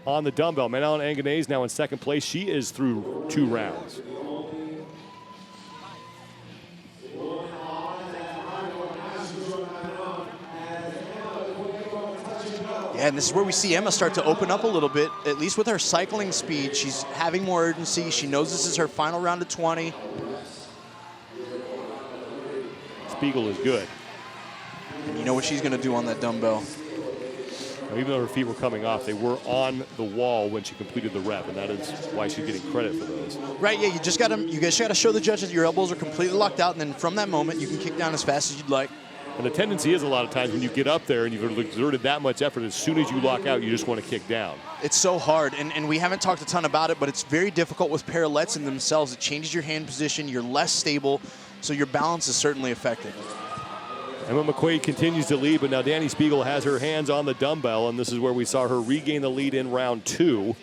on the dumbbell. Manon Anganese now in 2nd place. She is through 2 rounds. Yeah, and this is where we see Emma start to open up a little bit, at least with her cycling speed. She's having more urgency. She knows this is her final round of 20. Speegle is good. And you know what she's going to do on that dumbbell. Now, even though her feet were coming off, they were on the wall when she completed the rep, and that is why she's getting credit for those. Right, yeah, you guys got to show the judges your elbows are completely locked out, and then from that moment, you can kick down as fast as you'd like. And the tendency is a lot of times when you get up there and you've exerted that much effort, as soon as you lock out, you just want to kick down. It's so hard, and we haven't talked a ton about it, but it's very difficult with parallettes in themselves. It changes your hand position, you're less stable, so your balance is certainly affected. Emma McQuaid continues to lead, but now Dani Speegle has her hands on the dumbbell, and this is where we saw her regain the lead in round 2.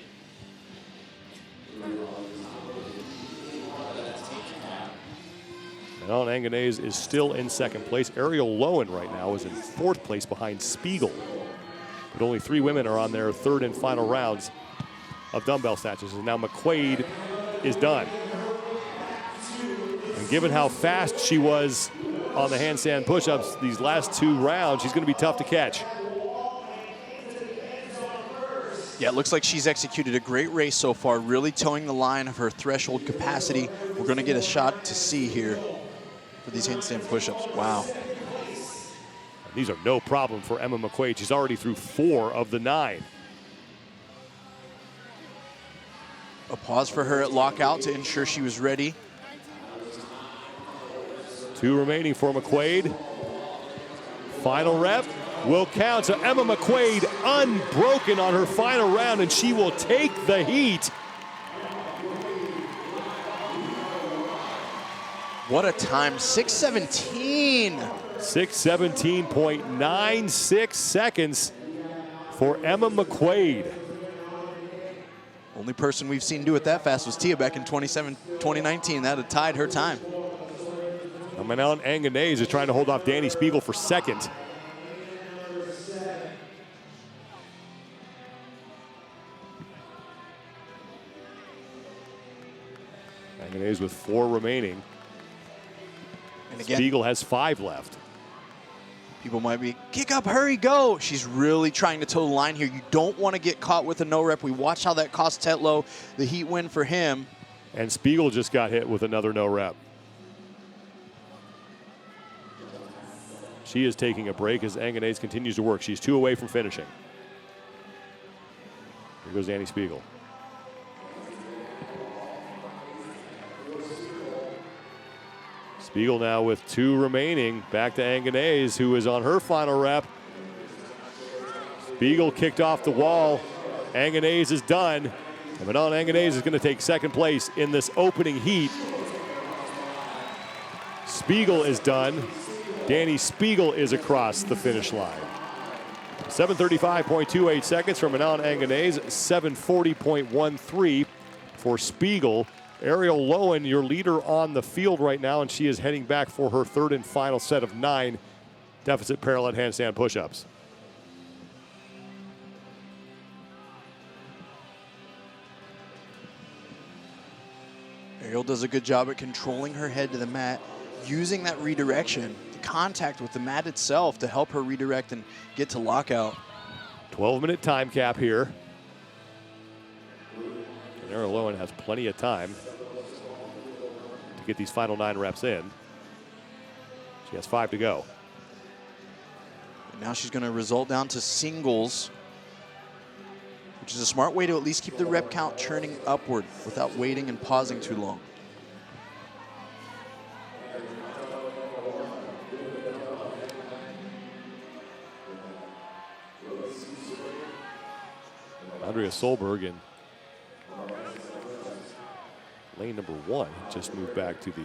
Manon Anganese is still in 2nd place. Ariel Lowen right now is in 4th place behind Speegle. But only 3 women are on their 3rd and final rounds of dumbbell snatches. And now McQuaid is done. And given how fast she was on the handstand push-ups these last 2 rounds, she's going to be tough to catch. Yeah, it looks like she's executed a great race so far, really towing the line of her threshold capacity. We're going to get a shot to see here for these handstand push-ups. Wow. These are no problem for Emma McQuaid. She's already through 4 of the 9. A pause for her at lockout to ensure she was ready. 2 remaining for McQuaid. Final rep will count. So Emma McQuaid unbroken on her final round, and she will take the heat. What a time, 6:17. 6:17.96 seconds for Emma McQuaid. Only person we've seen do it that fast was Tia back in 2019. That had tied her time. Manon Anganese is trying to hold off Dani Speegle for second. Anganese with 4 remaining. And again, Speegle has 5 left. People might be, kick up, hurry, go. She's really trying to toe the line here. You don't want to get caught with a no rep. We watched how that cost Tetlow the heat win for him. And Speegle just got hit with another no rep. She is taking a break as Anganese continues to work. She's 2 away from finishing. Here goes Dani Speegle. Speegle now with 2 remaining. Back to Anganese, who is on her final rep. Speegle kicked off the wall. Anganese is done. And Manon Anganese is going to take second place in this opening heat. Speegle is done. Dani Speegle is across the finish line. 7:35.28 seconds for Manon Anganese. 7:40.13 for Speegle. Ariel Lowen, your leader on the field right now, and she is heading back for her 3rd and final set of 9 deficit parallel handstand push-ups. Ariel does a good job at controlling her head to the mat, using that redirection, the contact with the mat itself to help her redirect and get to lockout. 12-minute time cap here. And Ariel Lowen has plenty of time to get these final 9 reps in. She has 5 to go. And now she's going to result down to singles, which is a smart way to at least keep the rep count churning upward without waiting and pausing too long. Andrea Solberg in lane number 1 just moved back to the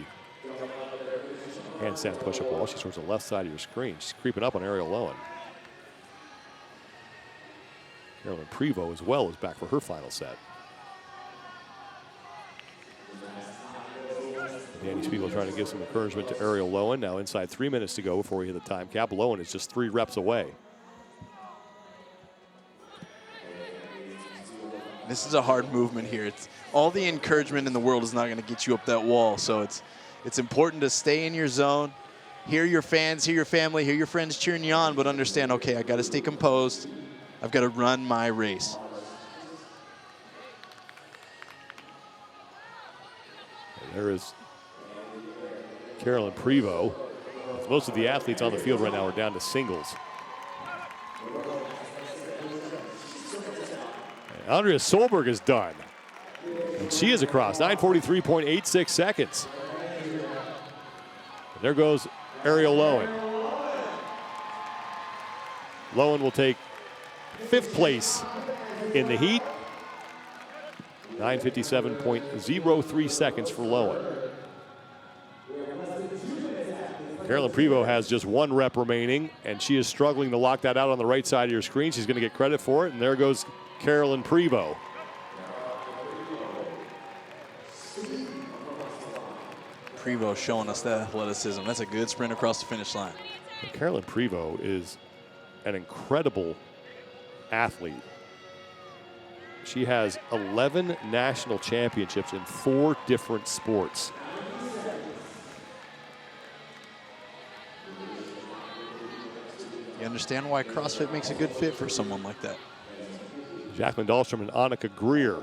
handstand push-up wall. She's towards the left side of your screen. She's creeping up on Ariel Lowen. Carolyn Prevost as well is back for her final set. Dani Speegle trying to give some encouragement to Ariel Lowen. Now inside 3 minutes to go before we hit the time cap. Lowen is just 3 reps away. This is a hard movement here. It's all the encouragement in the world is not going to get you up that wall. So it's important to stay in your zone, hear your fans, hear your family, hear your friends cheering you on, but understand, okay, I got to stay composed. I've got to run my race. And there is Carolyn Prevost. Most of the athletes on the field right now are down to singles. Andrea Solberg is done. And she is across, 9:43.86 seconds. And there goes Ariel Lowen. Lowen will take 5th place in the heat. 9:57.03 seconds for Lowen. Carolyn Prevost has just 1 rep remaining, and she is struggling to lock that out on the right side of your screen. She's going to get credit for it, and there goes Carolyn Prevost. Prevost showing us that athleticism. That's a good sprint across the finish line. Carolyn Prevost is an incredible athlete. She has 11 national championships in 4 different sports. You understand why CrossFit makes a good fit for someone like that. Jacqueline Dahlstrom and Annika Greer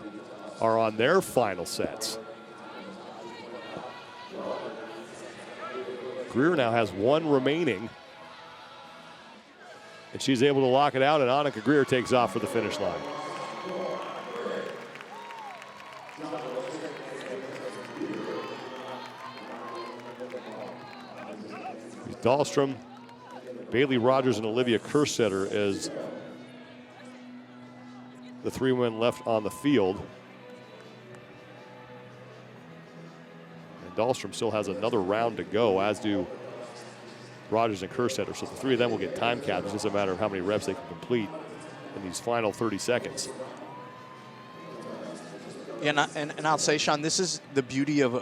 are on their final sets. Greer now has 1 remaining. And she's able to lock it out, and Annika Greer takes off for the finish line. Dahlstrom, Bailey Rogers, and Olivia Kerstetter as the 3 women left on the field. And Dahlstrom still has another round to go, as do Rogers and Kerstetter. So the three of them will get time caps. It's just a matter of how many reps they can complete in these final 30 seconds. Yeah, and I'll say, Sean, this is the beauty of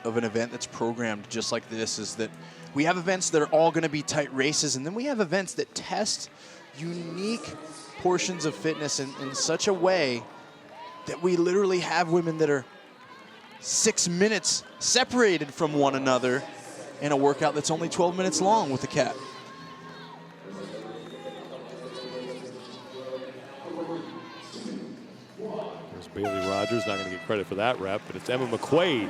an event that's programmed just like this, is that we have events that are all going to be tight races, and then we have events that test unique portions of fitness in such a way that we literally have women that are 6 minutes separated from one another in a workout that's only 12 minutes long with a cap. There's Bailey Rogers, not going to get credit for that rep, but it's Emma McQuaid.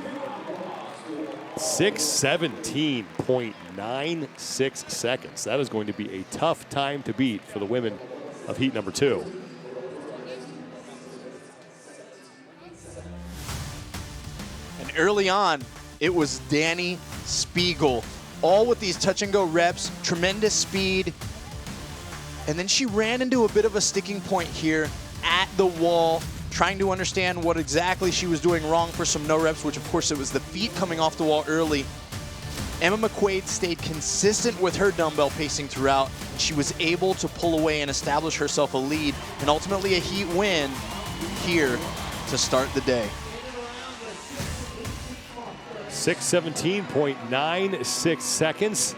6:17.96 seconds. That is going to be a tough time to beat for the women of heat number 2. And early on, it was Dani Speegle, all with these touch and go reps, tremendous speed. And then she ran into a bit of a sticking point here at the wall, trying to understand what exactly she was doing wrong for some no reps, which of course it was the feet coming off the wall early. Emma McQuaid stayed consistent with her dumbbell pacing throughout. She was able to pull away and establish herself a lead, and ultimately a heat win here to start the day. 6:17.96 seconds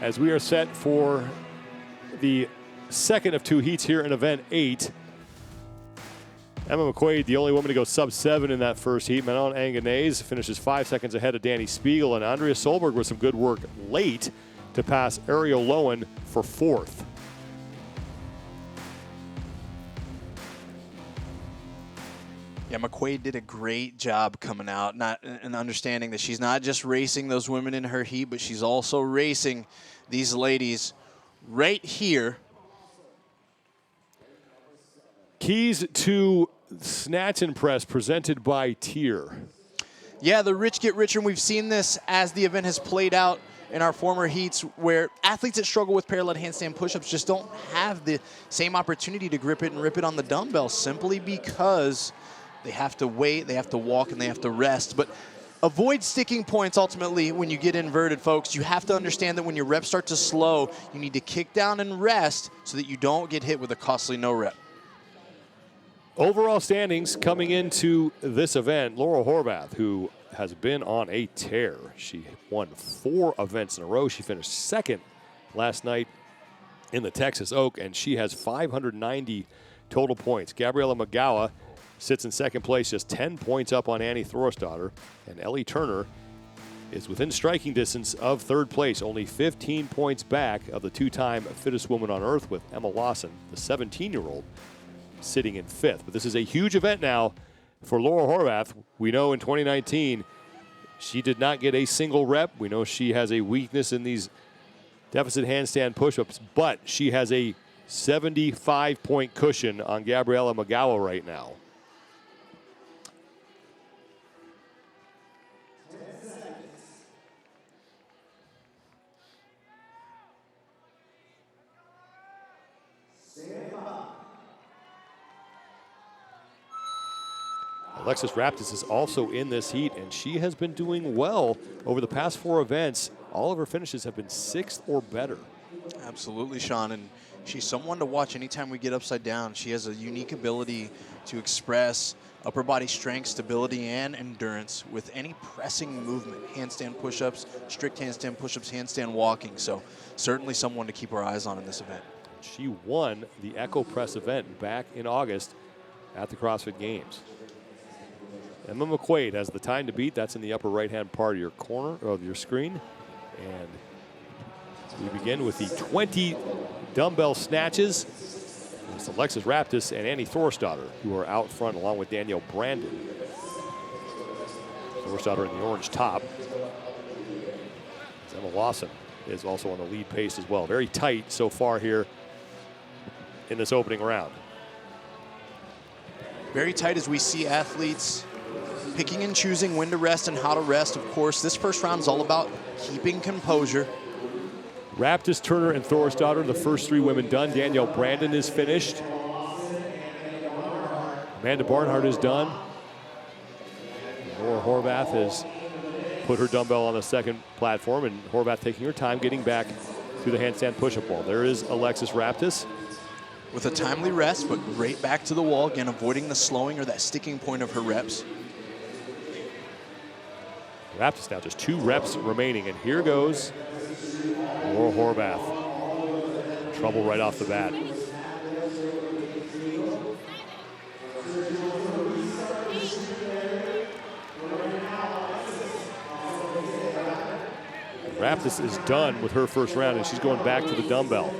as we are set for the second of 2 heats here in event 8. Emma McQuaid, the only woman to go sub-7 in that first heat. Manon Anganese finishes 5 seconds ahead of Dani Speegle, and Andrea Solberg with some good work late to pass Ariel Lowen for 4th. Yeah, McQuaid did a great job coming out, and understanding that she's not just racing those women in her heat, but she's also racing these ladies right here. Keys to Snatch and Press presented by Tyr. Yeah, the rich get richer, and we've seen this as the event has played out in our former heats, where athletes that struggle with parallel handstand push-ups just don't have the same opportunity to grip it and rip it on the dumbbell, simply because they have to wait, they have to walk, and they have to rest. But avoid sticking points ultimately when you get inverted, folks. You have to understand that when your reps start to slow, you need to kick down and rest so that you don't get hit with a costly no rep. Overall standings coming into this event, Laura Horvath, who has been on a tear. She won 4 events in a row. She finished 2nd last night in the Texas Oak, and she has 590 total points. Gabriella McGowan sits in 2nd place, just 10 points up on Annie Thorisdottir, and Ellie Turner is within striking distance of 3rd place, only 15 points back of the 2-time fittest woman on earth, with Emma Lawson, the 17-year-old, sitting in 5th. But this is a huge event now for Laura Horvath. We know in 2019 she did not get a single rep. We know she has a weakness in these deficit handstand push-ups, but she has a 75-point cushion on Gabriella McGowan right now. Alexis Raptis is also in this heat, and she has been doing well over the past 4 events. All of her finishes have been 6th or better. Absolutely, Sean, and she's someone to watch anytime we get upside down. She has a unique ability to express upper body strength, stability, and endurance with any pressing movement. Handstand push-ups, strict handstand push-ups, handstand walking. So certainly someone to keep our eyes on in this event. She won the Echo Press event back in August at the CrossFit Games. Emma McQuaid has the time to beat. That's in the upper right-hand part of your corner of your screen. And we begin with the 20 dumbbell snatches. It's Alexis Raptis and Annie Thorisdottir, who are out front along with Danielle Brandon. Thorisdottir in the orange top. Emma Lawson is also on the lead pace as well. Very tight so far here in this opening round. Very tight as we see athletes picking and choosing when to rest and how to rest. Of course, this first round is all about keeping composure. Raptis, Turner, and Thorisdottir, the first 3 women done. Danielle Brandon is finished. Amanda Barnhart is done. Laura Horvath has put her dumbbell on the second platform, and Horvath taking her time getting back to the handstand push-up wall. There is Alexis Raptis. With a timely rest, but right back to the wall, again, avoiding the slowing or that sticking point of her reps. Raptis now just 2 reps remaining, and here goes Laura Horvath. Trouble right off the bat. Raptis is done with her first round, and she's going back to the dumbbell.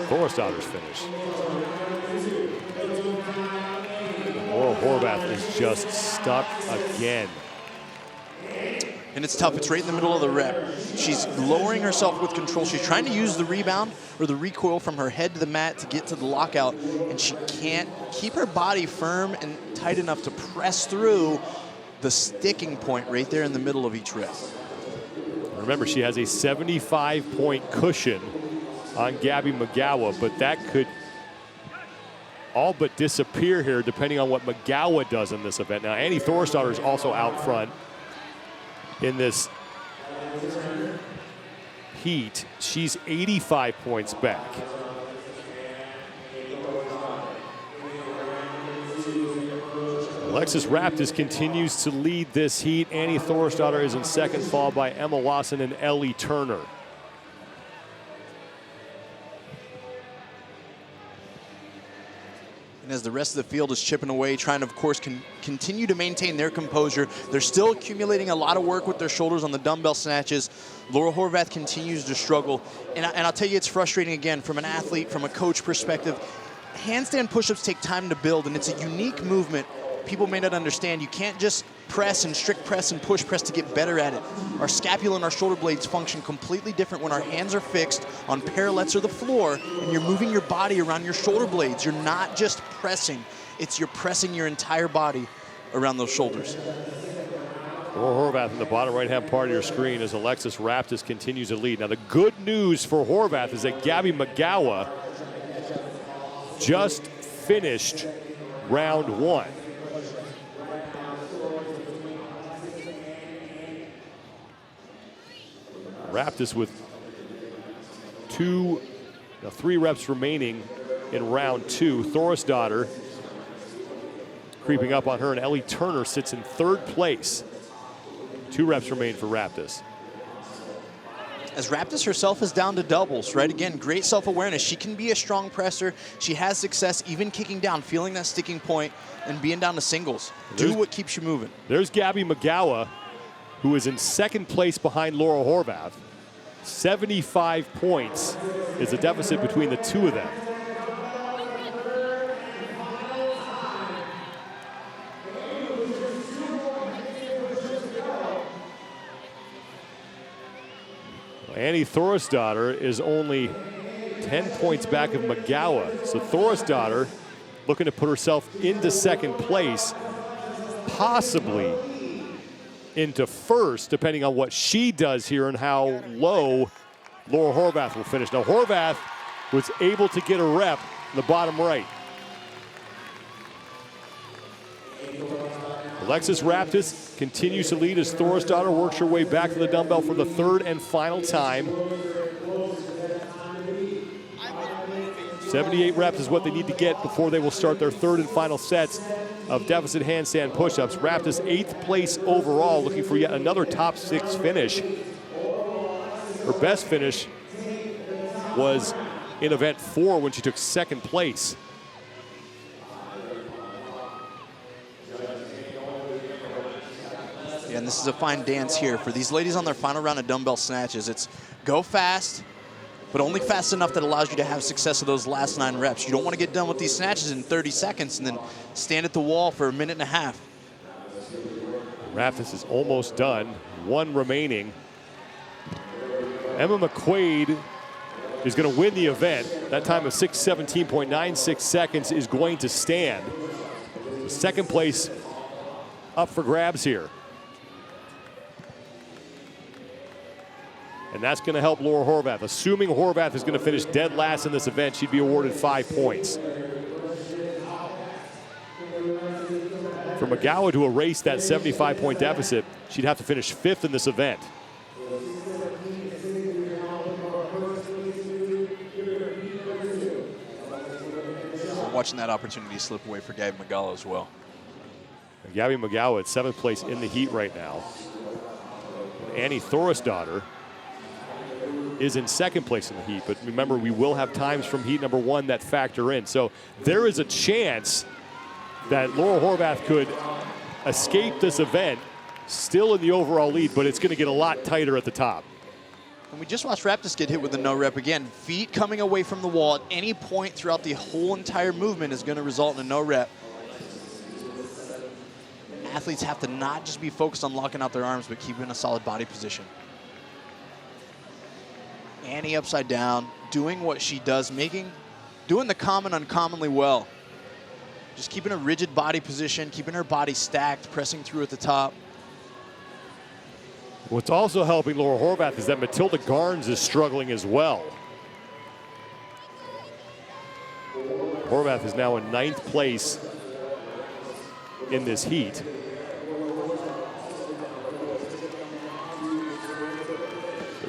Thorisdottir's finish. Laura Horvath is just stuck again. And it's tough. It's right in the middle of the rep. She's lowering herself with control. She's trying to use the rebound or the recoil from her head to the mat to get to the lockout, and she can't keep her body firm and tight enough to press through the sticking point right there in the middle of each rep. Remember, she has a 75-point cushion on Gabby McGowan, but that could all but disappear here depending on what McGowan does in this event. Now, Annie Thorisdottir is also out front in this heat. She's 85 points back. Alexis Raptis continues to lead this heat. Annie Thorisdottir is in second, followed by Emma Lawson and Ellie Turner. And as the rest of the field is chipping away, trying to, of course, continue to maintain their composure, they're still accumulating a lot of work with their shoulders on the dumbbell snatches. Laura Horvath continues to struggle. And I'll tell you, it's frustrating, again, from an athlete, from a coach perspective. Handstand push-ups take time to build, and it's a unique movement. People may not understand. You can't just press and strict press and push press to get better at it. Our scapula and our shoulder blades function completely different when our hands are fixed on parallettes or the floor and you're moving your body around your shoulder blades. You're not just pressing. You're pressing your entire body around those shoulders. Laura Horvath in the bottom right-hand part of your screen as Alexis Raptis continues to lead. Now, the good news for Horvath is that Gabby McGowan just finished round 1. Raptis with 3 reps remaining in round 2. Thorisdottir creeping up on her, and Ellie Turner sits in 3rd place. 2 reps remain for Raptis. As Raptis herself is down to doubles, right? Again, great self-awareness. She can be a strong presser. She has success even kicking down, feeling that sticking point, and being down to singles. Do what keeps you moving. There's Gabby McGowan, who is in 2nd place behind Laura Horvath. 75 points is the deficit between the two of them. Annie Thorisdottir is only 10 points back of McGowan. So Thorisdottir looking to put herself into 2nd place, possibly into 1st, depending on what she does here and how low Laura Horvath will finish. Now, Horvath was able to get a rep in the bottom right. Alexis Raptis continues to lead as Thorisdottir works her way back to the dumbbell for the 3rd and final time. 78 reps is what they need to get before they will start their 3rd and final sets of deficit handstand push-ups. Raptis 8th place overall, looking for yet another top 6 finish. Her best finish was in event 4 when she took 2nd place. Yeah, and this is a fine dance here for these ladies on their final round of dumbbell snatches. It's go fast, but only fast enough that allows you to have success of those last 9 reps. You don't want to get done with these snatches in 30 seconds and then stand at the wall for a minute and a half. Raptis is almost done. 1 remaining. Emma McQuaid is going to win the event. That time of 6:17.96 seconds is going to stand. The 2nd place up for grabs here. And that's going to help Laura Horvath. Assuming Horvath is going to finish dead last in this event, she'd be awarded 5 points. For McGowan to erase that 75-point deficit, she'd have to finish 5th in this event. Watching that opportunity slip away for Gabby Mugala as well. Gabby Mugala at 7th place in the heat right now. Annie Thorisdottir is in 2nd place in the heat, but remember, we will have times from heat number 1 that factor in. So there is a chance that Laura Horvath could escape this event still in the overall lead, but it's going to get a lot tighter at the top. And we just watched Raptis get hit with the no rep again. Feet coming away from the wall at any point throughout the whole entire movement is going to result in a no rep. Athletes have to not just be focused on locking out their arms, but keeping a solid body position. Annie upside down, doing what she does, doing the common uncommonly well. Just keeping a rigid body position, keeping her body stacked, pressing through at the top. What's also helping Laura Horvath is that Matilda Garnes is struggling as well. Horvath is now in 9th place in this heat.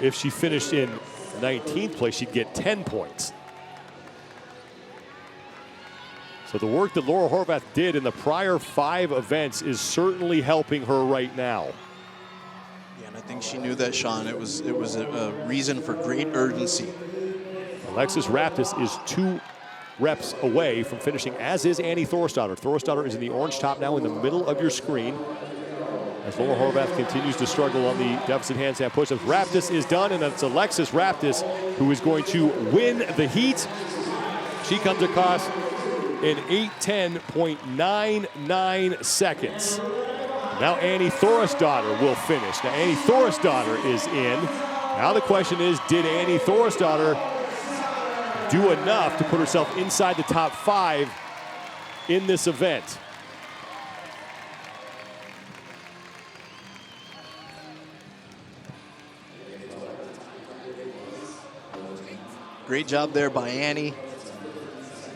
If she finished in 19th place, she'd get 10 points. So the work that Laura Horvath did in the prior 5 events is certainly helping her right now. Yeah, and I think she knew that, Sean. It was a reason for great urgency. Alexis Raptis is 2 reps away from finishing, as is Annie Thorisdottir. Thorisdottir is in the orange top now in the middle of your screen, as Laura Horvath continues to struggle on the deficit handstand push-ups. Raptis is done, and it's Alexis Raptis who is going to win the heat. She comes across in 8:10.99 seconds. Now Annie Thorisdottir will finish. Now Annie Thorisdottir is in. Now the question is, did Annie Thorisdottir do enough to put herself inside the top 5 in this event? Great job there by Annie.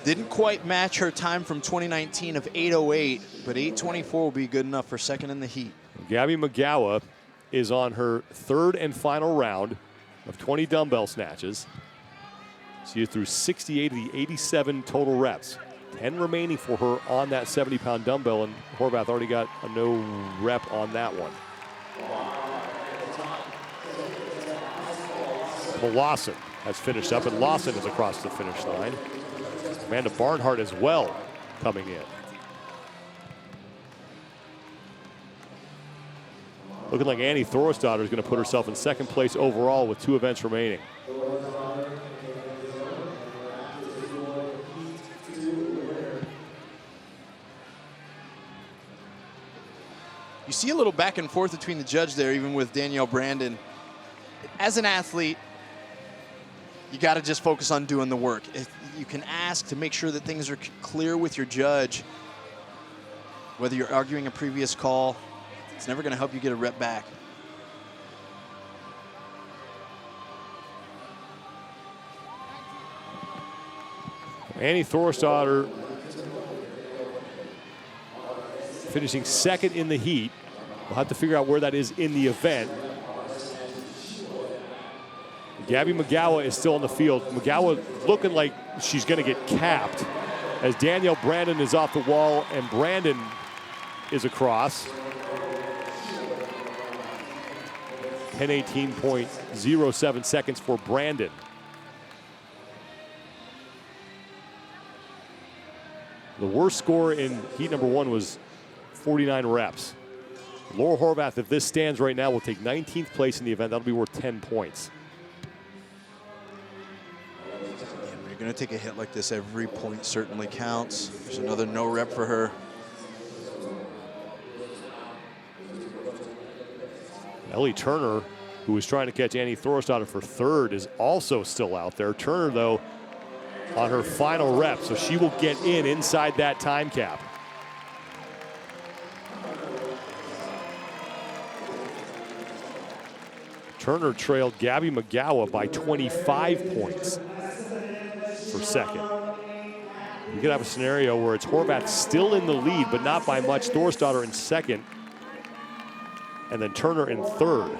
Didn't quite match her time from 2019 of 8:08, but 8:24 will be good enough for 2nd in the heat. Gabby Mugala is on her 3rd and final round of 20 dumbbell snatches. She is through 68 of the 87 total reps. 10 remaining for her on that 70-pound dumbbell, and Horvath already got a no rep on that one. Well, Lawson has finished up, and Lawson is across the finish line. Amanda Barnhart as well coming in. Looking like Annie Thorisdottir is going to put herself in 2nd place overall with 2 events remaining. You see a little back and forth between the judge there, even with Danielle Brandon. As an athlete, you got to just focus on doing the work. You can ask to make sure that things are clear with your judge. Whether you're arguing a previous call, it's never going to help you get a rep back. Annie Thorisdottir finishing 2nd in the heat. We'll have to figure out where that is in the event. Gabby Mugala is still on the field. Mugala looking like she's going to get capped as Danielle Brandon is off the wall and Brandon is across. 10:18.07 seconds for Brandon. The worst score in heat number 1 was 49 reps. Laura Horvath, if this stands right now, will take 19th place in the event. That'll be worth 10 points. You're going to take a hit like this, every point certainly counts. There's another no rep for her. Ellie Turner, who was trying to catch Annie Thorisdottir for 3rd, is also still out there. Turner, though, on her final rep, so she will get inside that time cap. Turner trailed Gabby Mugala by 25 points for 2nd. You could have a scenario where it's Horvath still in the lead, but not by much. Thorisdottir in second, and then Turner in third.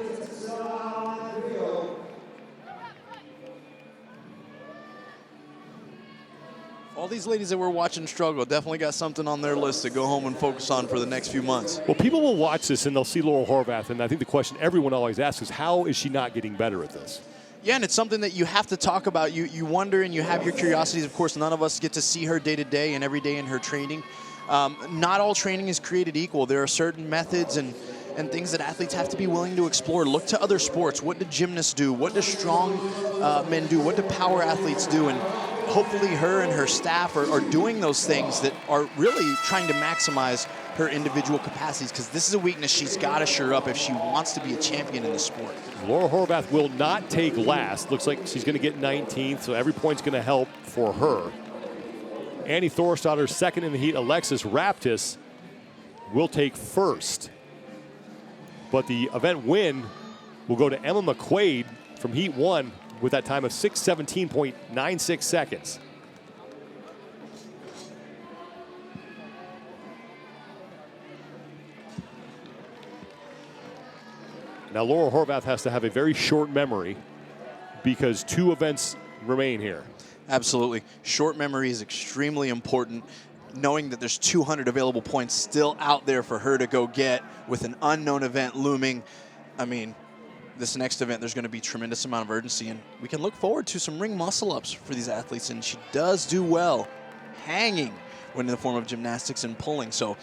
All these ladies that we're watching struggle definitely got something on their list to go home and focus on for the next few months. Well, people will watch this and they'll see Laura Horvath, and I think the question everyone always asks is, how is she not getting better at this? Yeah, and it's something that you have to talk about. You wonder and you have your curiosities. Of course, none of us get to see her day to day and every day in her training. Not all training is created equal. There are certain methods and things that athletes have to be willing to explore. Look to other sports. What do gymnasts do? What do strong men do? What do power athletes do? And hopefully her and her staff are doing those things that are really trying to maximize her individual capacities, because this is a weakness she's got to shore up if she wants to be a champion in the sport. Laura Horvath will not take last. Looks like she's going to get 19th, so every point's going to help for her. Annie Thorisdottir second in the heat. Alexis Raptis will take first. But the event win will go to Emma McQuaid from heat 1 with that time of 6:17.96 seconds. Now Laura Horvath has to have a very short memory because 2 events remain here. Absolutely. Short memory is extremely important, knowing that there's 200 available points still out there for her to go get with an unknown event looming. I mean, this next event, there's going to be a tremendous amount of urgency, and we can look forward to some ring muscle-ups for these athletes, and she does do well hanging when in the form of gymnastics and pulling, so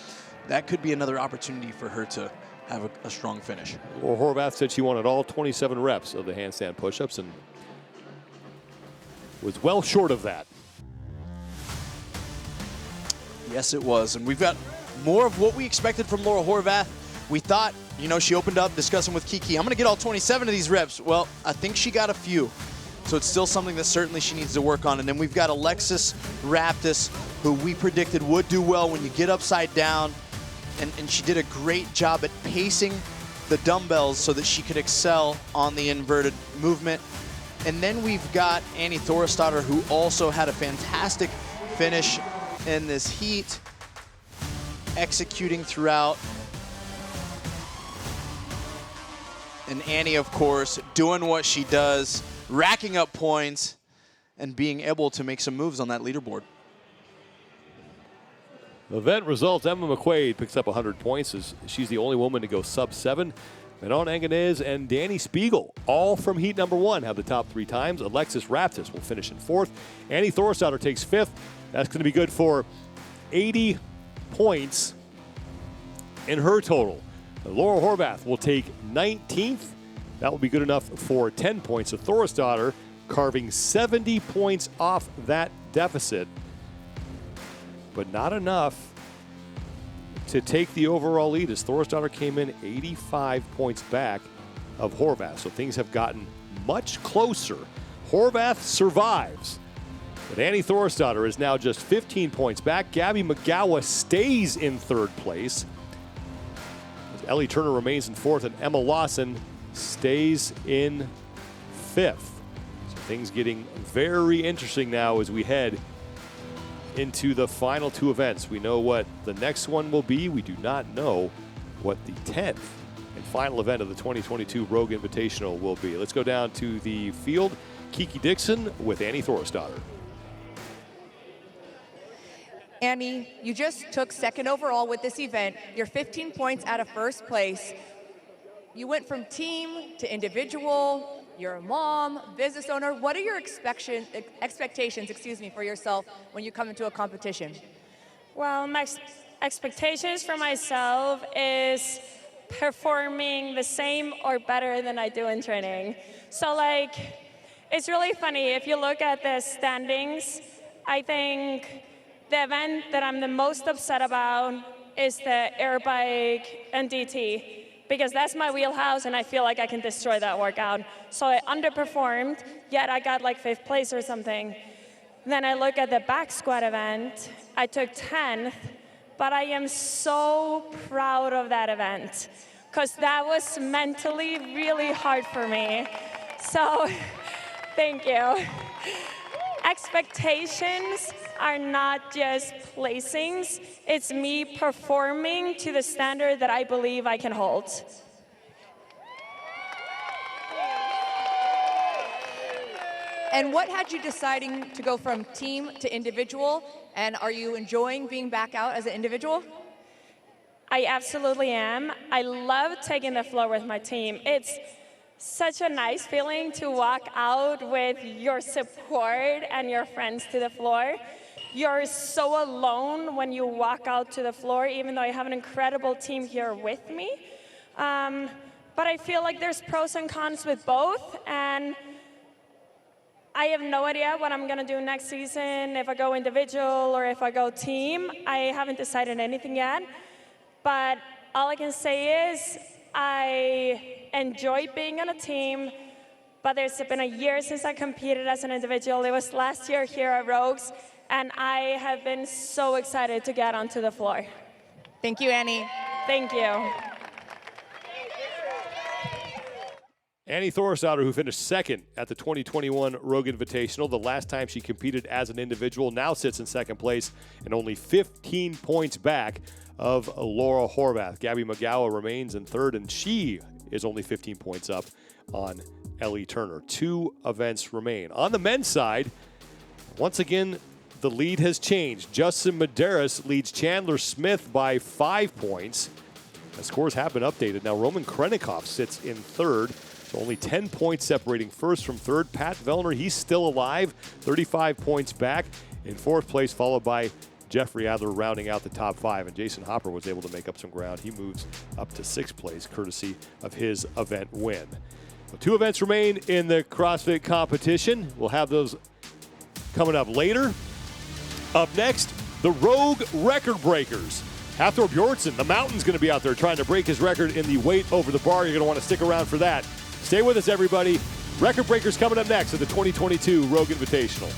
that could be another opportunity for her to have a strong finish. Laura Horvath said she wanted all 27 reps of the handstand push-ups and was well short of that. Yes, it was, and we've got more of what we expected from Laura Horvath. We thought, you know, she opened up discussing with Kiki, I'm going to get all 27 of these reps. Well, I think she got a few. So it's still something that certainly she needs to work on. And then we've got Alexis Raptis, who we predicted would do well when you get upside down. And she did a great job at pacing the dumbbells so that she could excel on the inverted movement. And then we've got Annie Thorisdottir, who also had a fantastic finish in this heat, executing throughout. And Annie, of course, doing what she does, racking up points and being able to make some moves on that leaderboard. Event results, Emma McQuaid picks up 100 points as she's the only woman to go sub-7. Manon Anganez and Dani Speegle, all from heat number 1, have the top 3 times. Alexis Raptis will finish in 4th. Annie Thorisdottir takes 5th. That's going to be good for 80 points in her total. Laura Horvath will take 19th. That will be good enough for 10 points. So Thorisdottir carving 70 points off that deficit, but not enough to take the overall lead as Thorisdottir came in 85 points back of Horvath. So things have gotten much closer. Horvath survives, but Annie Thorisdottir is now just 15 points back. Gabby McGowan stays in 3rd place. Ellie Turner remains in 4th, and Emma Lawson stays in 5th. So things getting very interesting now as we head into the final 2 events. We know what the next one will be. We do not know what the 10th and final event of the 2022 Rogue Invitational will be. Let's go down to the field. Kiki Dixon with Annie Thorisdottir. Annie, you just took 2nd overall with this event. You're 15 points out of 1st place. You went from team to individual. You're a mom, business owner. What are your expectations, for yourself when you come into a competition? Well, my expectations for myself is performing the same or better than I do in training. So, it's really funny. If you look at the standings, I think the event that I'm the most upset about is the air bike and DT, because that's my wheelhouse and I feel like I can destroy that workout. So I underperformed, yet I got 5th place or something. Then I look at the back squat event, I took 10th, but I am so proud of that event because that was mentally really hard for me. So thank you. Expectations, are not just placings, it's me performing to the standard that I believe I can hold. And what had you deciding to go from team to individual? And are you enjoying being back out as an individual? I absolutely am. I love taking the floor with my team. It's such a nice feeling to walk out with your support and your friends to the floor. You're so alone when you walk out to the floor, even though I have an incredible team here with me. But I feel like there's pros and cons with both, and I have no idea what I'm gonna do next season, if I go individual or if I go team. I haven't decided anything yet, but all I can say is I enjoy being on a team, but there's been a year since I competed as an individual. It was last year here at Rogues, and I have been so excited to get onto the floor. Thank you, Annie. Thank you. Annie Thorisdottir, who finished second at the 2021 Rogue Invitational. The last time she competed as an individual, now sits in second place and only 15 points back of Laura Horvath. Gabby McGowan remains in third, and she is only 15 points up on Ellie Turner. 2 events remain. On the men's side, once again, the lead has changed. Justin Medeiros leads Chandler Smith by 5 points. The scores have been updated. Now Roman Krennikov sits in third. So only 10 points separating first from third. Pat Vellner, he's still alive, 35 points back in fourth place, followed by Jeffrey Adler rounding out the top 5. And Jayson Hopper was able to make up some ground. He moves up to 6th place, courtesy of his event win. So 2 events remain in the CrossFit competition. We'll have those coming up later. Up next, the Rogue Record Breakers. Hafthor Bjornsson, the Mountain's going to be out there trying to break his record in the weight over the bar. You're going to want to stick around for that. Stay with us, everybody. Record Breakers coming up next at the 2022 Rogue Invitational.